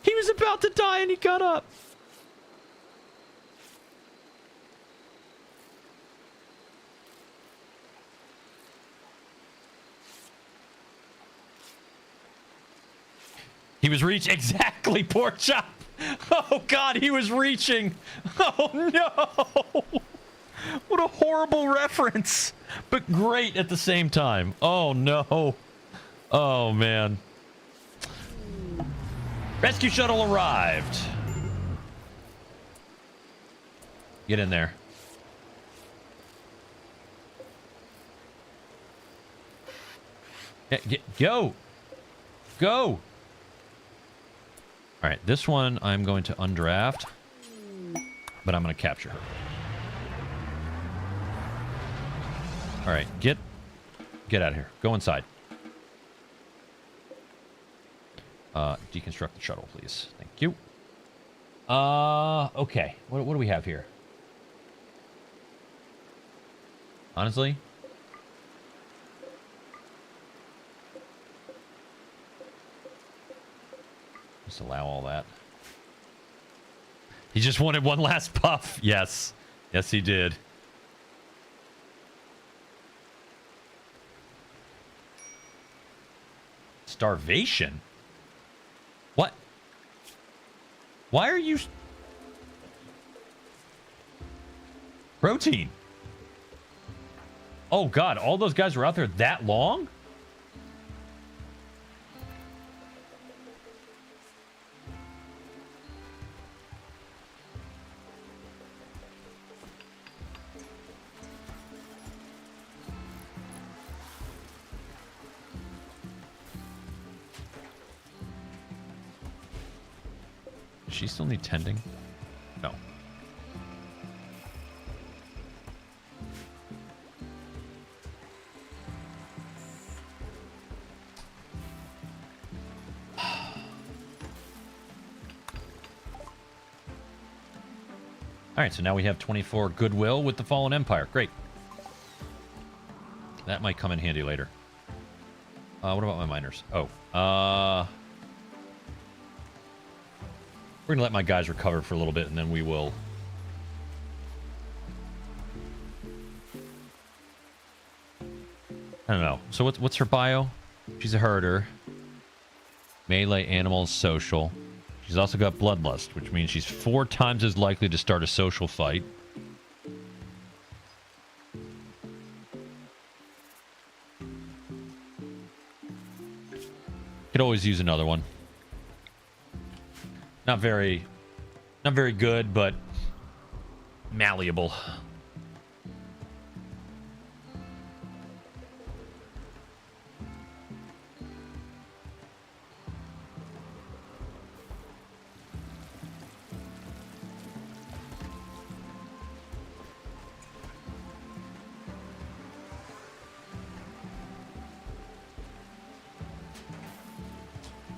He was about to die and he got up. He was reaching. Exactly, poor chop. Oh, God, he was reaching. Oh, no. What a horrible reference. But great at the same time. Oh, no. Oh, man. Rescue shuttle arrived. Get in there. Go. Go. All right, this one I'm going to undraft, but I'm going to capture her. All right, get out of here. Go inside. Deconstruct the shuttle, please. Thank you. Okay. What do we have here? Honestly? Just allow all that. He just wanted one last puff. Yes. Yes, he did. Starvation? What? Why are you... Protein. Oh, God. All those guys were out there that long? Does she still need tending? No. right, so now we have 24 goodwill with the Fallen Empire. Great. That might come in handy later. What about my miners? Oh, we're gonna let my guys recover for a little bit, and then we will. I don't know. So what's her bio? She's a herder. Melee, animals, social. She's also got bloodlust, which means she's 4 times as likely to start a social fight. Could always use another one. Not very good, but malleable.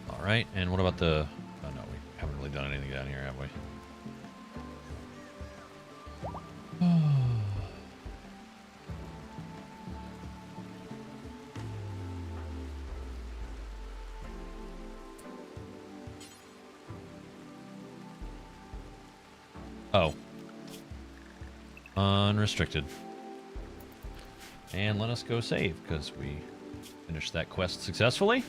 All right, and what about the... Oh, no, we haven't really done anything down here, have we? Oh. Unrestricted. And let us go save, because we finished that quest successfully.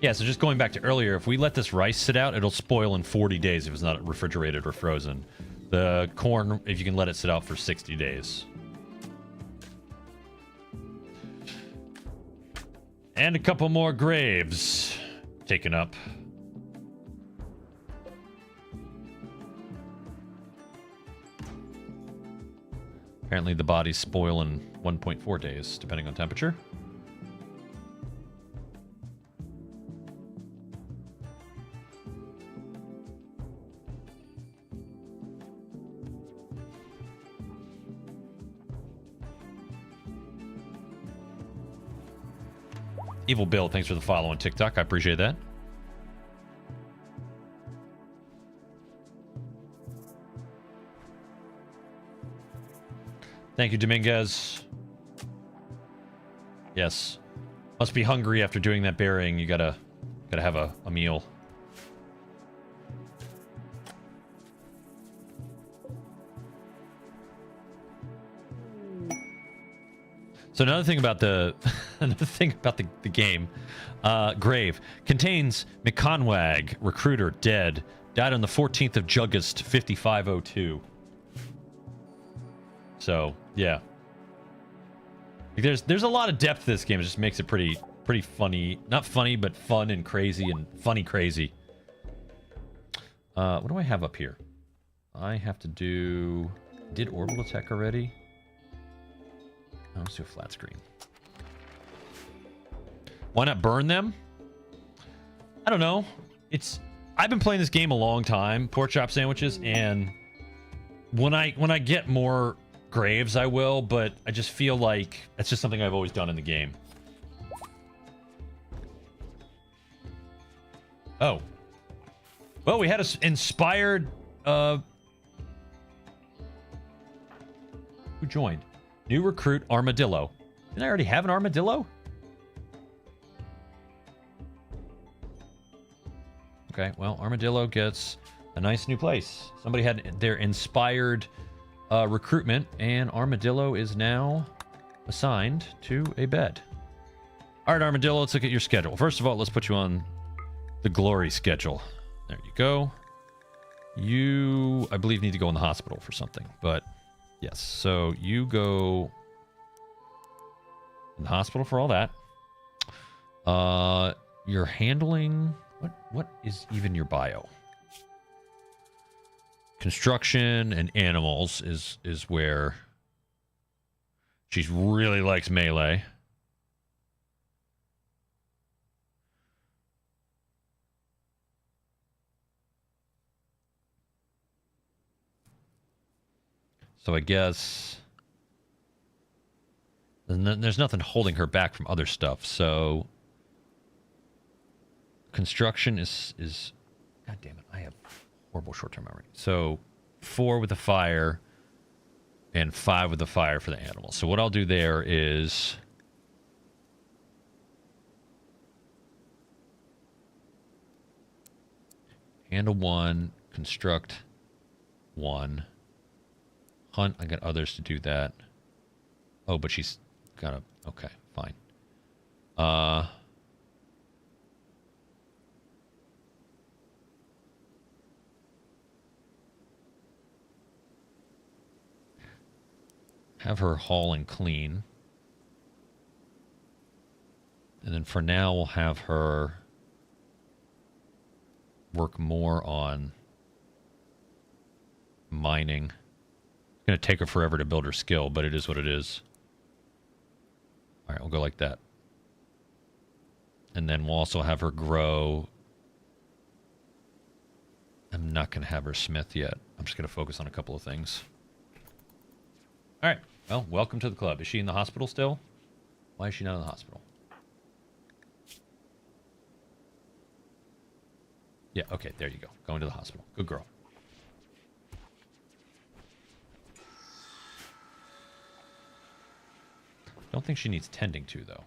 Yeah, so just going back to earlier, if we let this rice sit out, it'll spoil in 40 days if it's not refrigerated or frozen. The corn, if you can let it sit out for 60 days. And a couple more graves taken up. Apparently the bodies spoil in 1.4 days, depending on temperature. Evil Bill, thanks for the follow on TikTok. I appreciate that. Thank you, Dominguez. Yes. Must be hungry after doing that burying. You gotta have a meal. So another thing about the game, Grave contains McConwag, recruiter, dead, died on the 14th of August, 5502. So yeah, there's a lot of depth to this game. It just makes it pretty funny, not funny, but fun and crazy and funny crazy. What do I have up here? I have to do. Did orbital tech already? Oh, let's do a flat screen. Why not burn them? I don't know. I've been playing this game a long time, pork chop sandwiches, and when I get more graves, I will, but I just feel like that's just something I've always done in the game. Oh. Well, we had an inspired who joined? New recruit Armadillo. Didn't I already have an Armadillo? Okay, well, Armadillo gets a nice new place. Somebody had their inspired recruitment, and Armadillo is now assigned to a bed. All right, Armadillo, let's look at your schedule. First of all, let's put you on the glory schedule. There you go. You, I believe, need to go in the hospital for something, but yes. So you go in the hospital for all that. You're handling... What is even your bio? Construction and animals is where she really likes melee. So I guess there's nothing holding her back from other stuff. So construction is God damn it. I have horrible short-term memory. So 4 with the fire and 5 with the fire for the animals. So what I'll do there is... handle 1, construct 1. Hunt, I got others to do that. Oh, but she's got a... okay, fine. Have her haul and clean. And then for now, we'll have her work more on mining. It's going to take her forever to build her skill, but it is what it is. All right, we'll go like that. And then we'll also have her grow. I'm not going to have her smith yet. I'm just going to focus on a couple of things. All right. Well, welcome to the club. Is she in the hospital still? Why is she not in the hospital? Yeah, okay, there you go. Going to the hospital. Good girl. Don't think she needs tending to, though.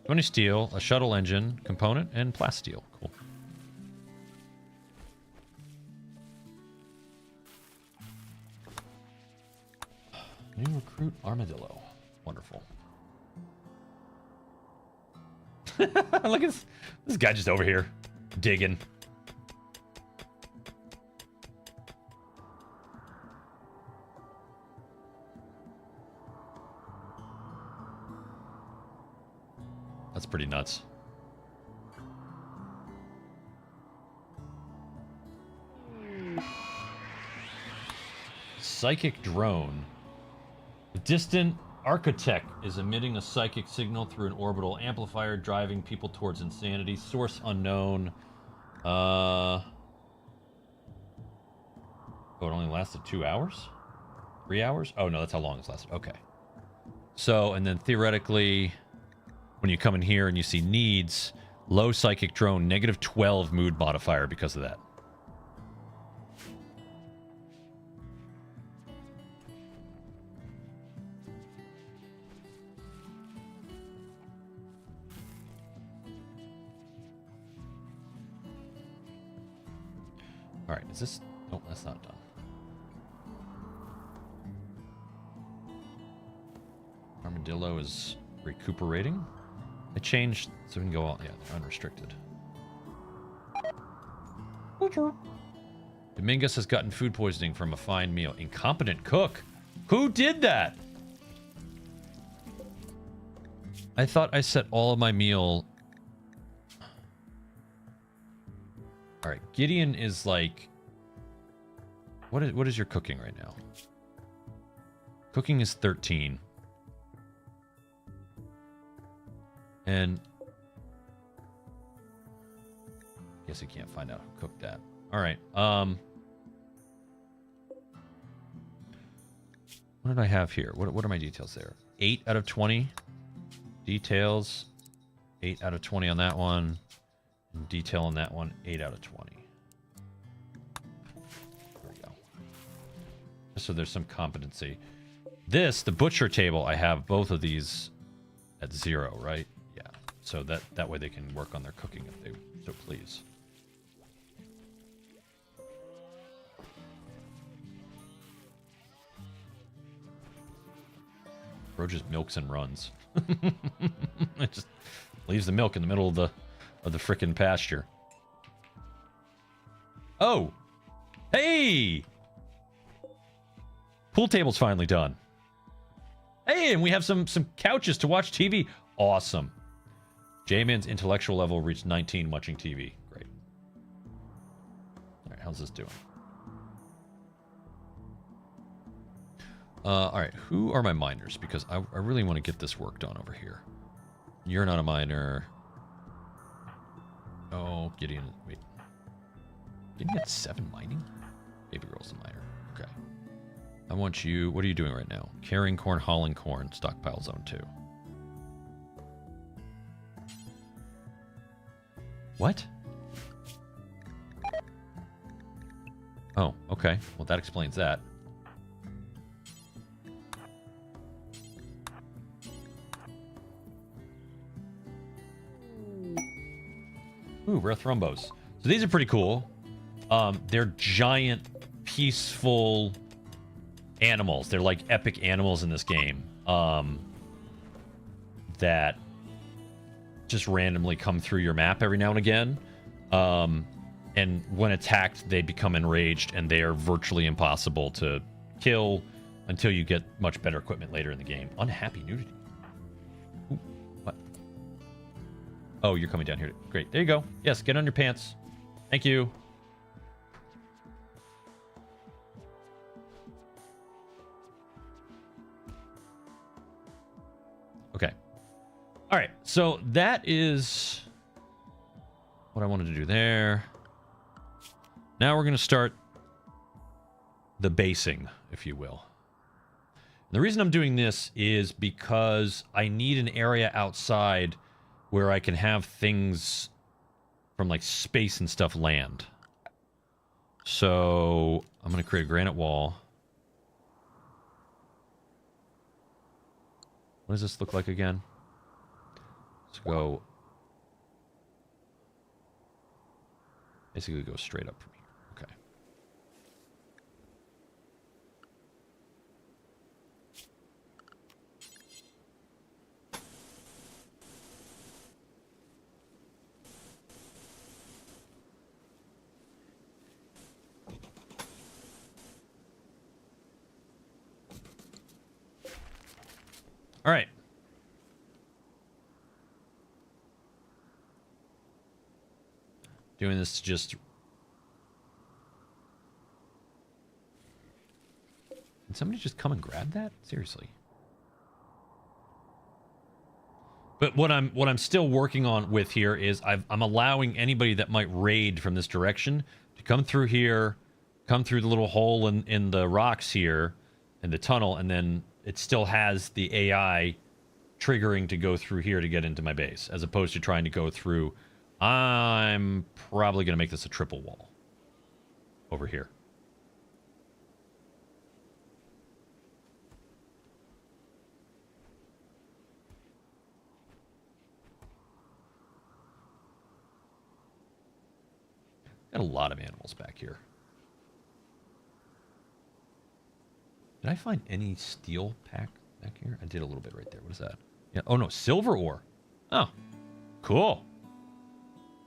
20 steel, a shuttle engine component, and plasteel. Cool. New recruit armadillo. Wonderful. Look at this guy just over here digging. That's pretty nuts. Psychic drone. A distant architect is emitting a psychic signal through an orbital amplifier, driving people towards insanity. Source unknown. Oh, it only lasted 2 hours? 3 hours? Oh, no, that's how long it's lasted. Okay. So, and then theoretically, when you come in here and you see needs, low psychic drone, -12 mood modifier because of that. All right, is this... oh, that's not done. Armadillo is recuperating. I changed so we can go all... yeah, they're unrestricted. Dominguez has gotten food poisoning from a fine meal. Incompetent cook? Who did that? I thought I set all of my meal... all right, Gideon is like... what is your cooking right now? Cooking is 13. And... guess he can't find out who cooked that. Alright, what did I have here? What are my details there? 8 out of 20. Details. 8 out of 20 on that one. Detail on that one, 8 out of 20. There we go. Just so there's some competency. This, the butcher table, I have both of these at 0, right? Yeah. So that way they can work on their cooking if they so please. Bro just milks and runs. It just leaves the milk in the middle of the frickin' pasture. Oh! Hey! Pool table's finally done. Hey, and we have some couches to watch TV. Awesome. J-Man's intellectual level reached 19 watching TV. Great. Alright, how's this doing? Alright, who are my miners? Because I really want to get this work done over here. You're not a miner. Oh, Gideon. Wait. Gideon had 7 mining? Baby girl's a miner. Okay. I want you... what are you doing right now? Carrying corn, hauling corn, stockpile zone 2. What? Oh, okay. Well, that explains that. Ooh, rare thrombos. So these are pretty cool. They're giant, peaceful animals. They're like epic animals in this game. That just randomly come through your map every now and again. And when attacked, they become enraged, and they are virtually impossible to kill until you get much better equipment later in the game. Unhappy nudity. Ooh, what? Oh, you're coming down here. Great. There you go. Yes, get on your pants. Thank you. Okay. All right. So that is what I wanted to do there. Now we're going to start the basing, if you will. And the reason I'm doing this is because I need an area outside where I can have things from like space and stuff land. So I'm going to create a granite wall. What does this look like again? Let's go. Basically go straight up from here. Okay. All right. Doing this to just... Did somebody just come and grab that? Seriously. But what I'm still working on with here is I'm allowing anybody that might raid from this direction to come through here, come through the little hole in the rocks here, in the tunnel, and then it still has the AI triggering to go through here to get into my base, as opposed to trying to go through. I'm probably going to make this a triple wall over here. Got a lot of animals back here. Did I find any steel pack back here? I did a little bit right there. What is that? Yeah. Oh, no. Silver ore. Oh, cool.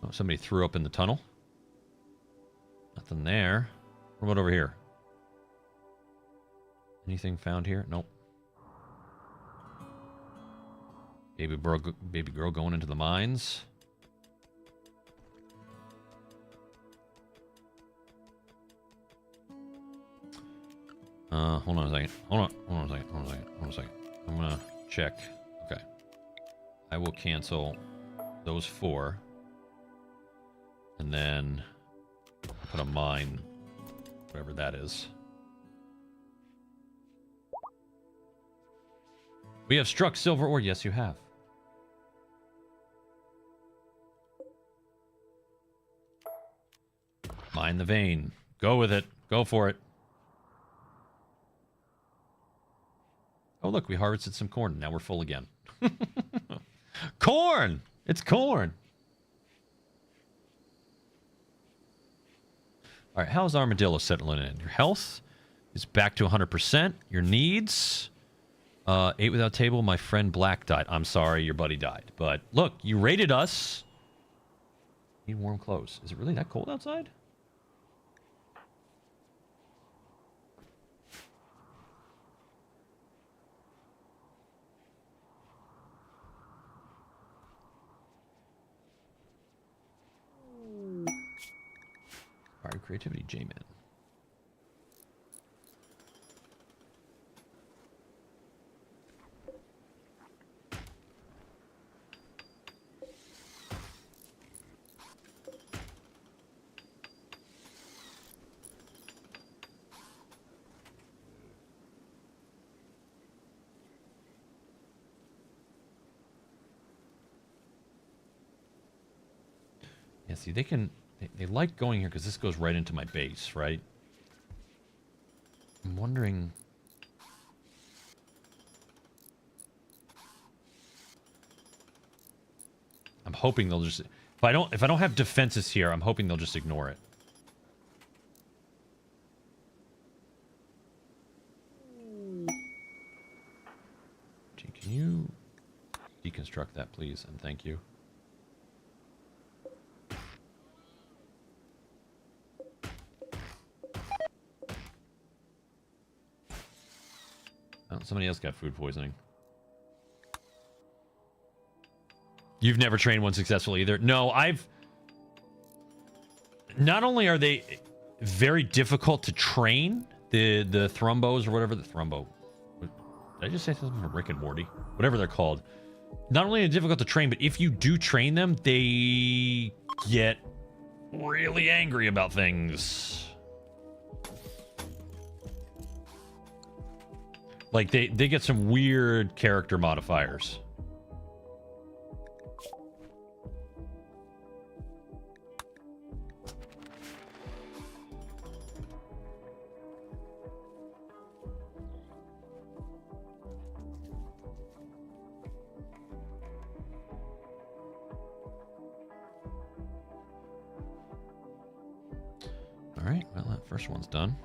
Oh, somebody threw up in the tunnel. Nothing there. What about over here? Anything found here? Nope. Baby girl going into the mines. Hold on a second. Hold on a second. I'm gonna check. Okay. I will cancel those 4. And then put a mine, whatever that is. We have struck silver ore. Yes, you have. Mine the vein. Go with it. Go for it. Oh, look, we harvested some corn. Now we're full again. Corn! It's corn! All right, how's Armadillo settling in? Your health is back to 100%. Your needs... 8 without table, my friend Black died. I'm sorry, your buddy died. But look, you raided us. Need warm clothes. Is it really that cold outside? Fire creativity, J-Man. Yeah, see, they like going here because this goes right into my base, right? I'm wondering. I'm hoping they'll just. If I don't have defenses here, I'm hoping they'll just ignore it. Gee, can you deconstruct that, please, and thank you. Oh, somebody else got food poisoning. You've never trained one successfully either? No, I've... Not only are they very difficult to train, the thrumbos or whatever, the thrumbo... Did I just say something from Rick and Morty? Whatever they're called. Not only are they difficult to train, but if you do train them, they get really angry about things. Like, they get some weird character modifiers. All right, well, that first one's done.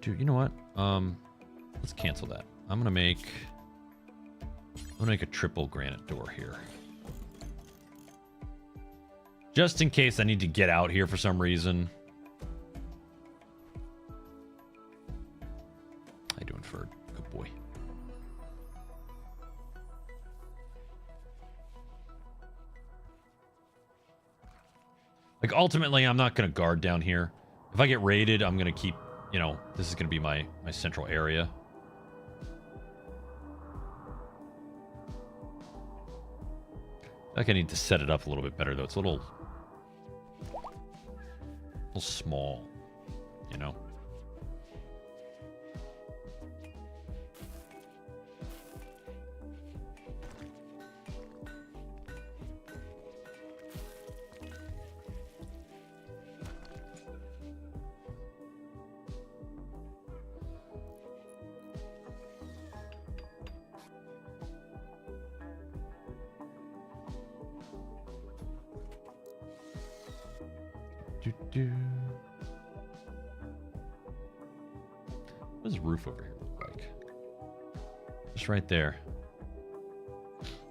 You know what? Let's cancel that. I'm gonna make a triple granite door here. Just in case I need to get out here for some reason. How you doing, Ferd? Good boy. Like, ultimately, I'm not gonna guard down here. If I get raided, I'm gonna keep, you know, this is gonna be my central area. I think I need to set it up a little bit better, though. It's a little small, you know? What does the roof over here look like? Just right there.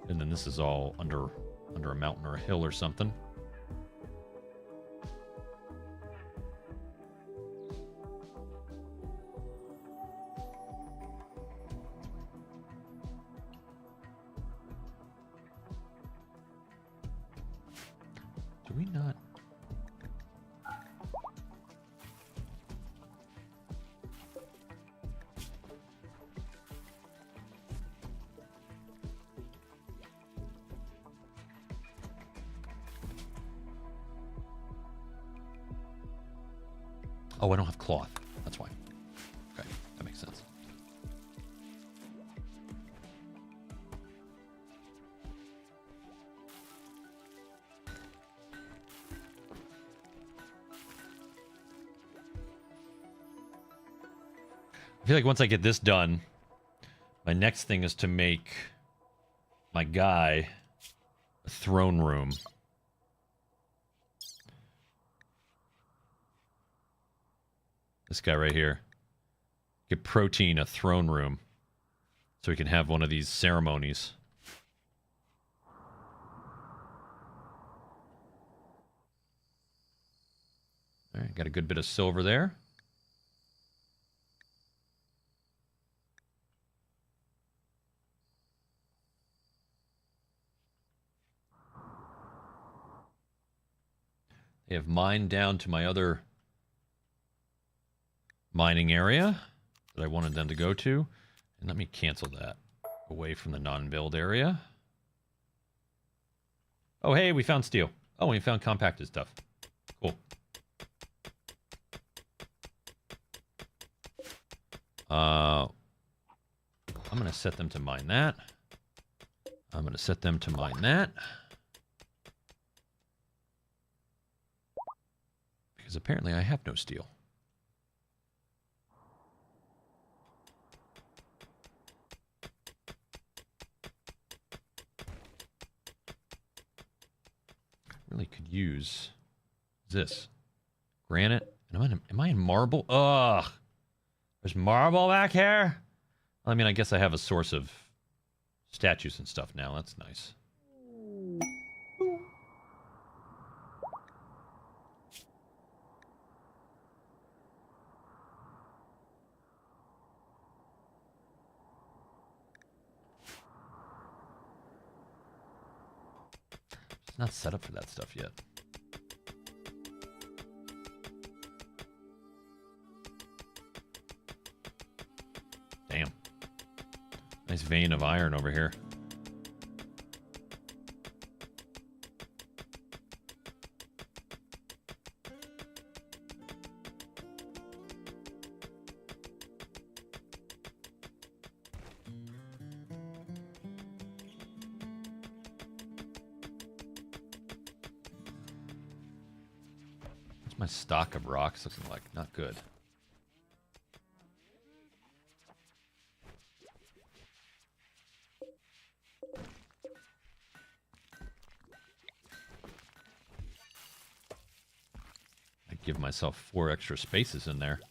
And then this is all under a mountain or a hill or something. Do we not? Oh, I don't have cloth. That's why. Okay, that makes sense. I feel like once I get this done, my next thing is to make my guy a throne room. This guy right here. Get Protein a throne room so we can have one of these ceremonies. All right, got a good bit of silver there. They have mined down to my other mining area that I wanted them to go to. And let me cancel that away from the non-build area. Oh, hey, we found steel. Oh, we found compacted stuff. Cool. I'm going to set them to mine that. I'm going to set them to mine that. Because apparently I have no steel. Really could use this. Granite. Am I in marble? Ugh. There's marble back here? I mean, I guess I have a source of statues and stuff now. That's nice. It's not set up for that stuff yet. Damn. Nice vein of iron over here. What's my stock of rocks looking like? Not good. Give myself 4 extra spaces in there.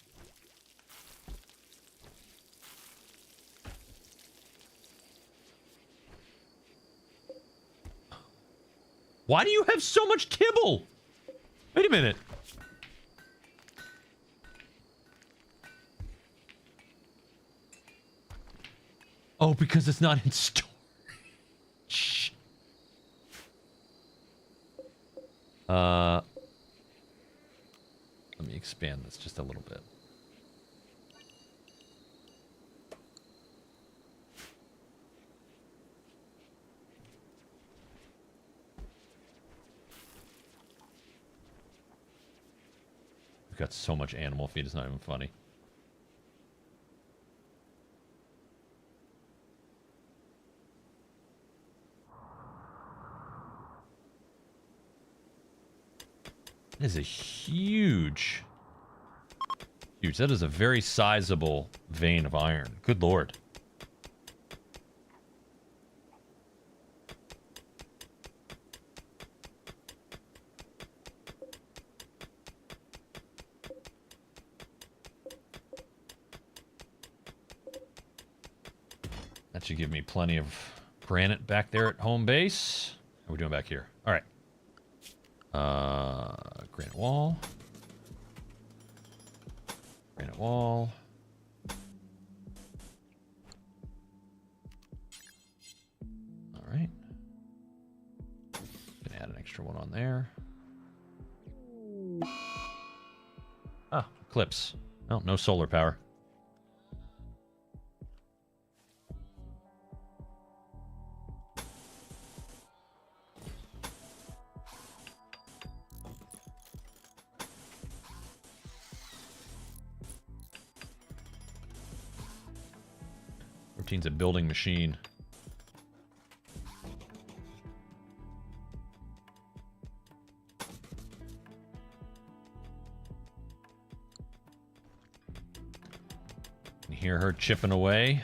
Why do you have so much kibble? Wait a minute. Oh, because it's not in storage. Let me expand this just a little bit. We've got so much animal feed, it's not even funny. That is a huge. That is a very sizable vein of iron. Good lord. That should give me plenty of granite back there at home base. How are we doing back here? All right. Granite wall. Granite wall. All right. Gonna add an extra one on there. Ah, eclipse. Oh, no solar power. Routine's a building machine. You hear her chipping away.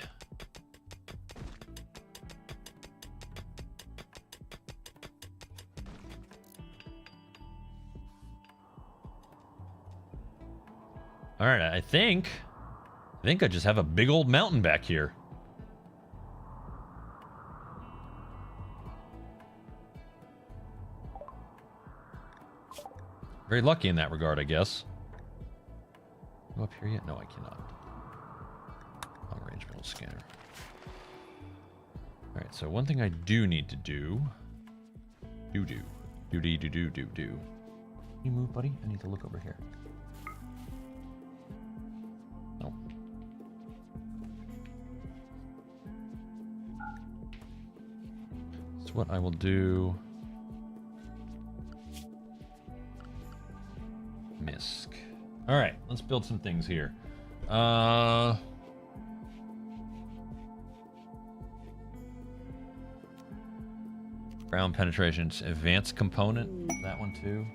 All right, I think I just have a big old mountain back here. Very lucky in that regard, I guess. Go up here yet? No, I cannot. Long range middle scanner. All right, so one thing I do need to do. Do. Can you move, buddy? I need to look over here. That's what I will do. Misc. All right, let's build some things here. Ground penetrations, advanced component. That one too.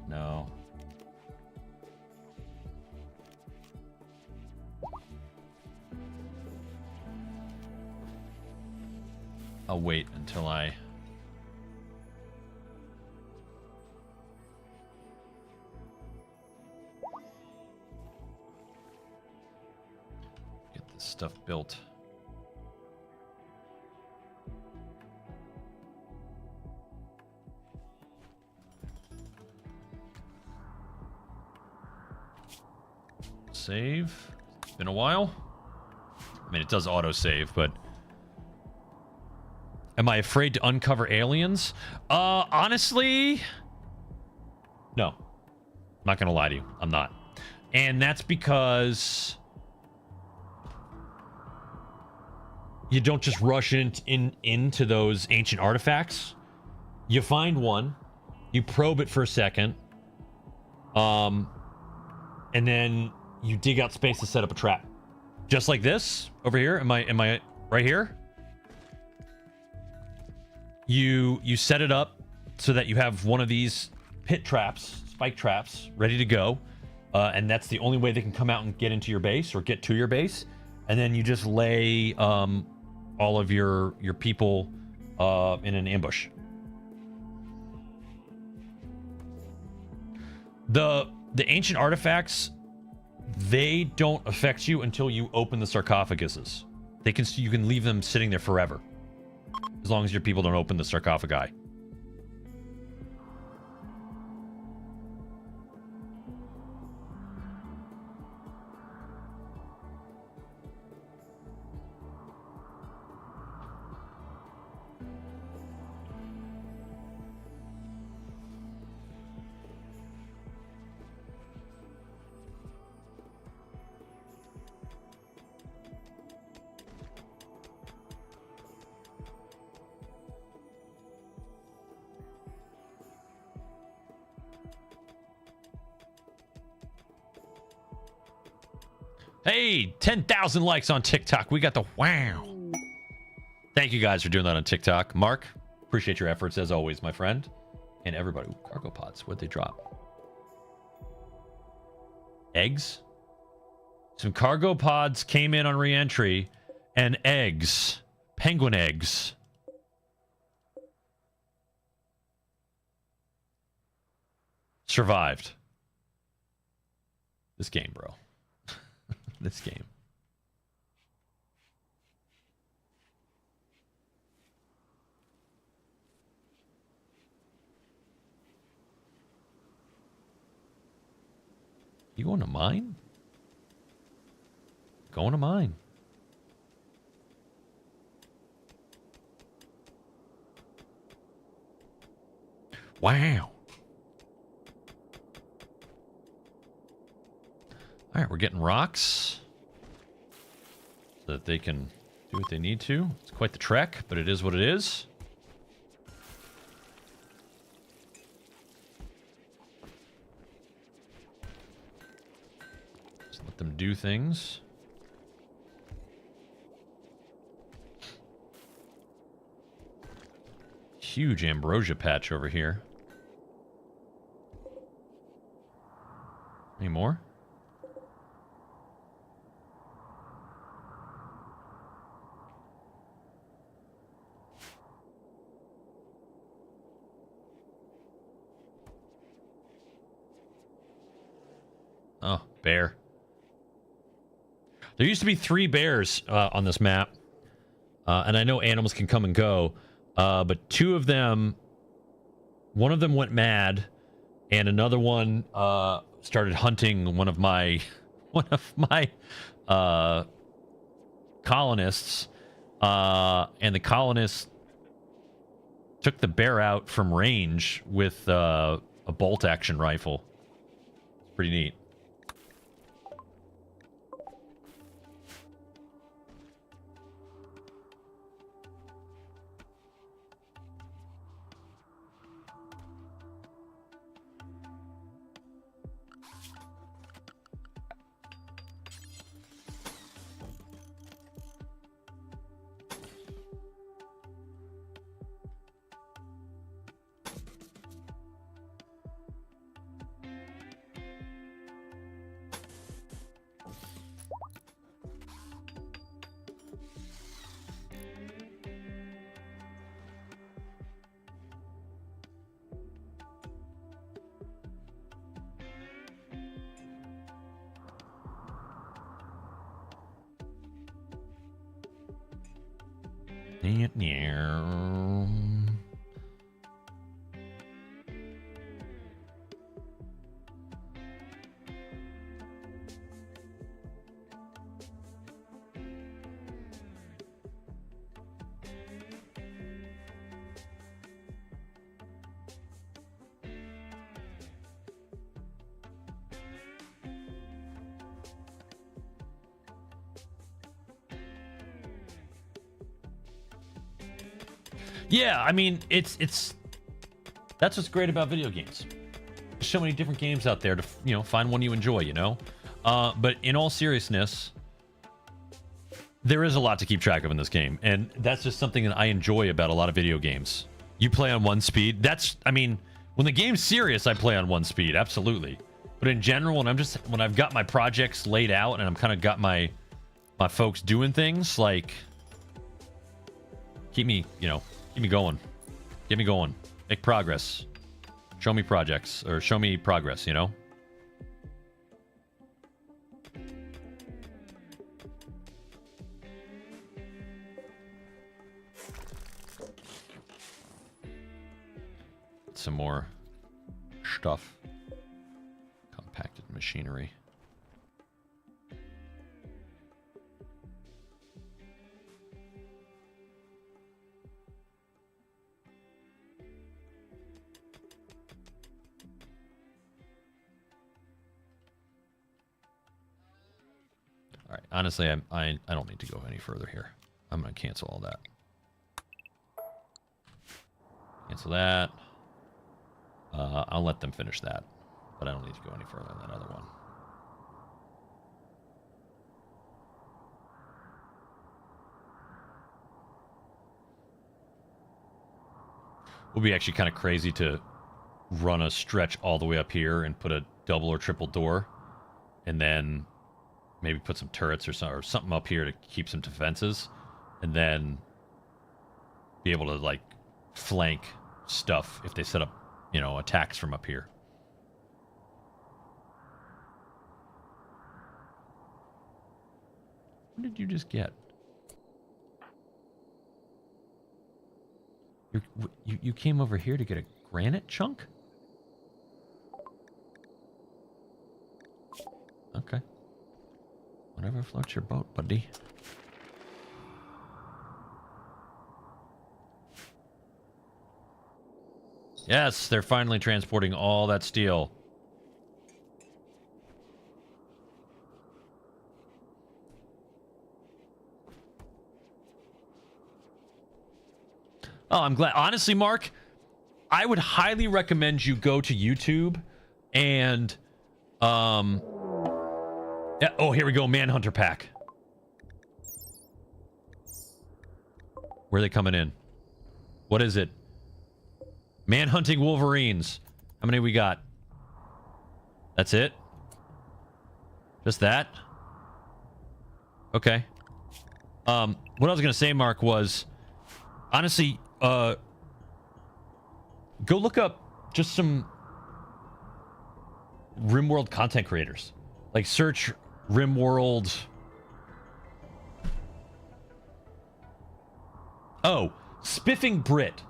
No. I'll wait until I get this stuff built. Save. It's been a while. I mean, it does auto save, but am I afraid to uncover aliens? Honestly, no. I'm not gonna lie to you. I'm not. And that's because you don't just rush into those ancient artifacts. You find one, you probe it for a second, and then you dig out space to set up a trap. Just like this over here. Am I right here? You set it up so that you have one of these pit traps, spike traps, ready to go. And that's the only way they can come out and get into your base or get to your base. And then you just lay all of your people in an ambush. The ancient artifacts, they don't affect you until you open the sarcophaguses. You can leave them sitting there forever, as long as your people don't open the sarcophagi. Hey, 10,000 likes on TikTok. We got the wow. Thank you guys for doing that on TikTok. Mark, appreciate your efforts as always, my friend. And everybody. Ooh, cargo pods. What'd they drop? Eggs? Some cargo pods came in on re-entry and eggs. Penguin eggs. Survived. This game, bro. This game. You going to mine? Going to mine. Wow. All right, we're getting rocks so that they can do what they need to. It's quite the trek, but it is what it is. Just let them do things. Huge ambrosia patch over here. Any more? Oh, bear. There used to be 3 bears on this map. And I know animals can come and go. But 2 of them, one of them went mad, and another one started hunting one of my colonists. And the colonists took the bear out from range with a bolt action rifle. It's pretty neat. Yeah, I mean, it's that's what's great about video games. There's so many different games out there to, you know, find one you enjoy, you know? But in all seriousness, there is a lot to keep track of in this game, and that's just something that I enjoy about a lot of video games. You play on one speed. That's, I mean, when the game's serious, I play on one speed, absolutely. But in general, when I've got my projects laid out and I'm kind of got my folks doing things, like, keep me going. Get me going. Make progress. Show me projects, or show me progress, you know? Some more stuff. Compacted machinery. All right, honestly, I don't need to go any further here. I'm going to cancel all that. Cancel that. I'll let them finish that, but I don't need to go any further than that other one. It would be actually kind of crazy to run a stretch all the way up here and put a double or triple door, and then maybe put some turrets or something up here to keep some defenses, and then be able to, like, flank stuff if they set up, you know, attacks from up here. What did you just get? You came over here to get a granite chunk? Okay. Whatever floats your boat, buddy. Yes, they're finally transporting all that steel. Oh, I'm glad. Honestly, Mark, I would highly recommend you go to YouTube and yeah, oh, here we go. Manhunter pack. Where are they coming in? What is it? Manhunting Wolverines. How many we got? That's it? Just that? Okay. What I was going to say, Mark, was... Honestly, go look up just some Rimworld content creators. Like, search Rimworld... Oh, Spiffing Brit.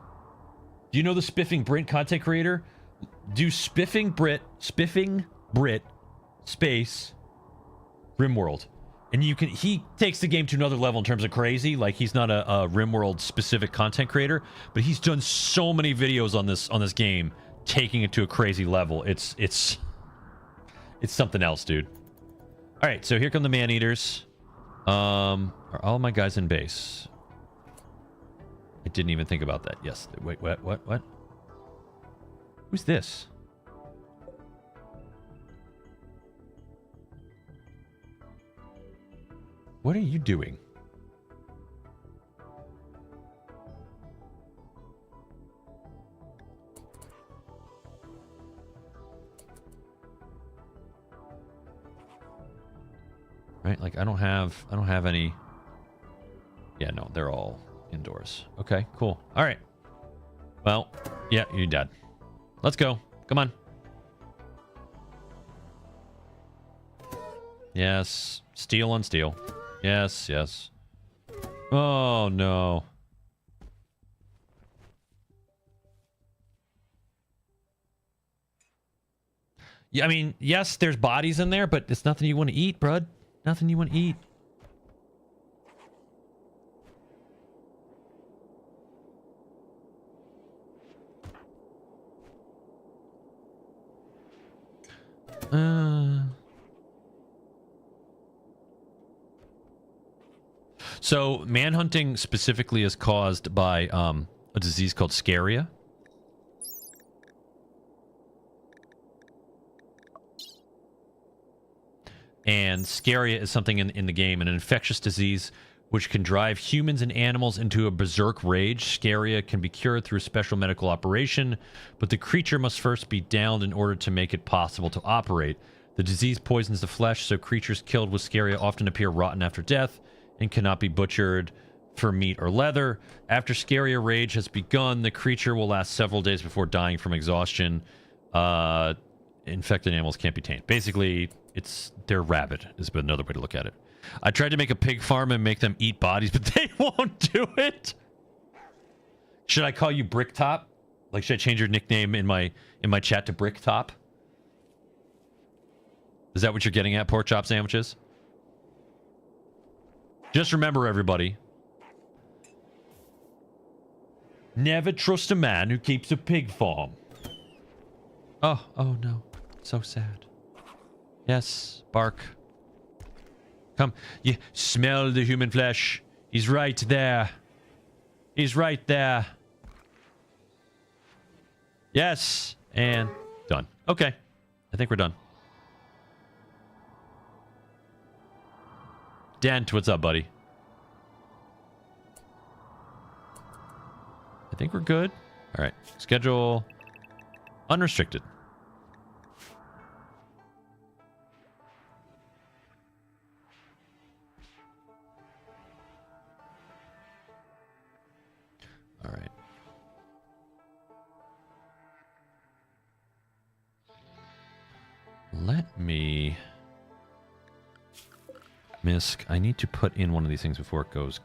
Do you know the Spiffing Brit content creator? Do Spiffing Brit, space, Rimworld. And you can, he takes the game to another level in terms of crazy. Like, he's not a Rimworld specific content creator, but he's done so many videos on this game, taking it to a crazy level. It's something else, dude. All right, so here come the man-eaters. Are all my guys in base? I didn't even think about that. Yes. Wait, what? Who's this? What are you doing? Right? Like, I don't have any. Yeah, no, they're all indoors. Okay, cool. All right. Well, yeah, you're dead. Let's go. Come on. Yes. Steel on steel. Yes, yes. Oh, no. Yeah, I mean, yes, there's bodies in there, but it's nothing you want to eat, bud. Nothing you want to eat. So manhunting specifically is caused by a disease called scaria. And scaria is something in the game, an infectious disease which can drive humans and animals into a berserk rage. Scaria can be cured through a special medical operation, but the creature must first be downed in order to make it possible to operate. The disease poisons the flesh, so creatures killed with scaria often appear rotten after death and cannot be butchered for meat or leather. After scaria rage has begun, the creature will last several days before dying from exhaustion. Infected animals can't be tamed. Basically, they're rabid is another way to look at it. I tried to make a pig farm and make them eat bodies, but they won't do it. Should I call you Bricktop? Like, should I change your nickname in my chat to Bricktop? Is that what you're getting at, pork chop sandwiches? Just remember, everybody. Never trust a man who keeps a pig farm. Oh no. So sad. Yes, bark. Come, you smell the human flesh. He's right there. He's right there. Yes, and done. Okay, I think we're done. Dent, what's up, buddy? I think we're good. All right, schedule unrestricted. All right. Let me... Misk, I need to put in one of these things before it goes...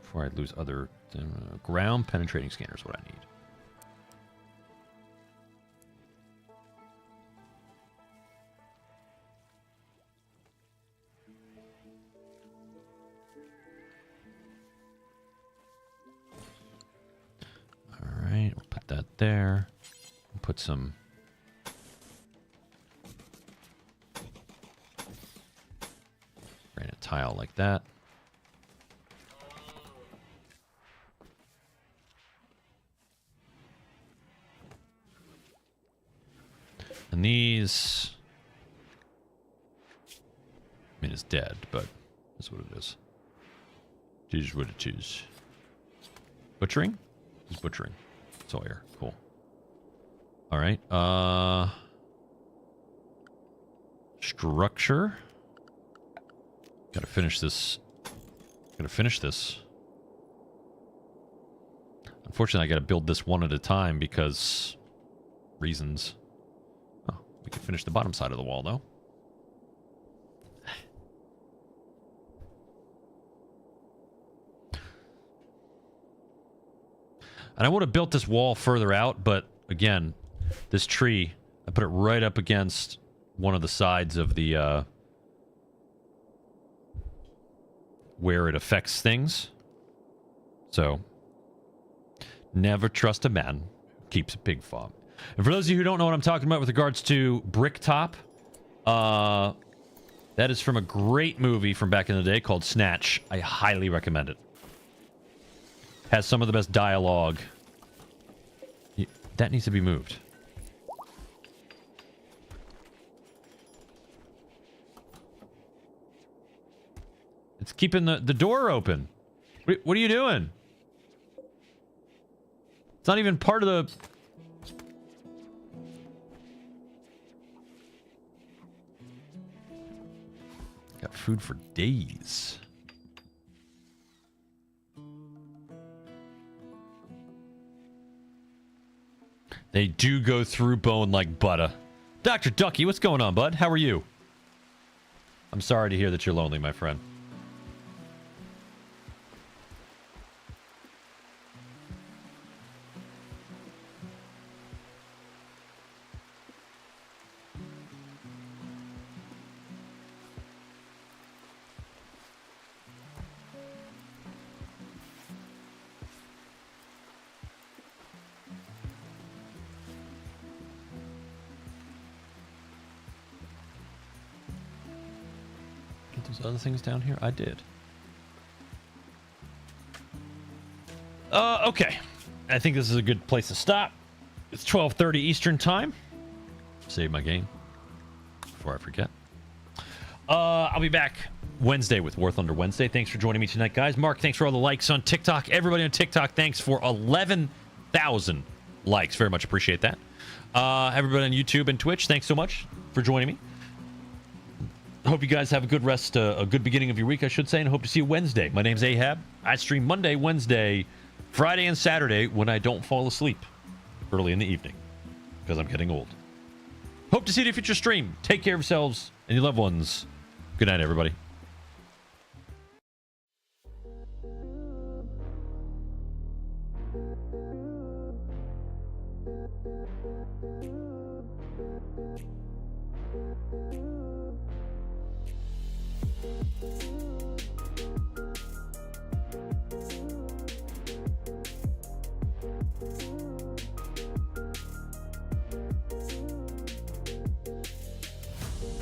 Before I lose other... ground penetrating scanners, what I need. Alright, we'll put that there. We'll put some... granite tile like that. And these... I mean, it's dead, but that's what it is. It is what it is. Butchering? Who's butchering? Sawyer. Cool. Alright. Structure. Gotta finish this. Unfortunately, I gotta build this one at a time because... reasons. Oh, we can finish the bottom side of the wall, though. And I would have built this wall further out, but again, this tree, I put it right up against one of the sides of the, where it affects things. So, never trust a man who keeps a pig farm. And for those of you who don't know what I'm talking about with regards to Bricktop, that is from a great movie from back in the day called Snatch. I highly recommend it. Has some of the best dialogue. That needs to be moved. It's keeping the door open. What are you doing? It's not even part of the... Got food for days. They do go through bone like butter. Dr. Ducky, what's going on, bud? How are you? I'm sorry to hear that you're lonely, my friend. get those other things down here? I did. Okay. I think this is a good place to stop. It's 12:30 Eastern time. Save my game before I forget. I'll be back Wednesday with War Thunder Wednesday. Thanks for joining me tonight, guys. Mark, thanks for all the likes on TikTok. Everybody on TikTok, thanks for 11,000 likes. Very much appreciate that. Everybody on YouTube and Twitch, thanks so much for joining me. Hope you guys have a good rest, a good beginning of your week, I should say, and hope to see you Wednesday. My name's Ahab. I stream Monday, Wednesday, Friday, and Saturday when I don't fall asleep early in the evening because I'm getting old. Hope to see you in a future stream. Take care of yourselves and your loved ones. Good night, everybody.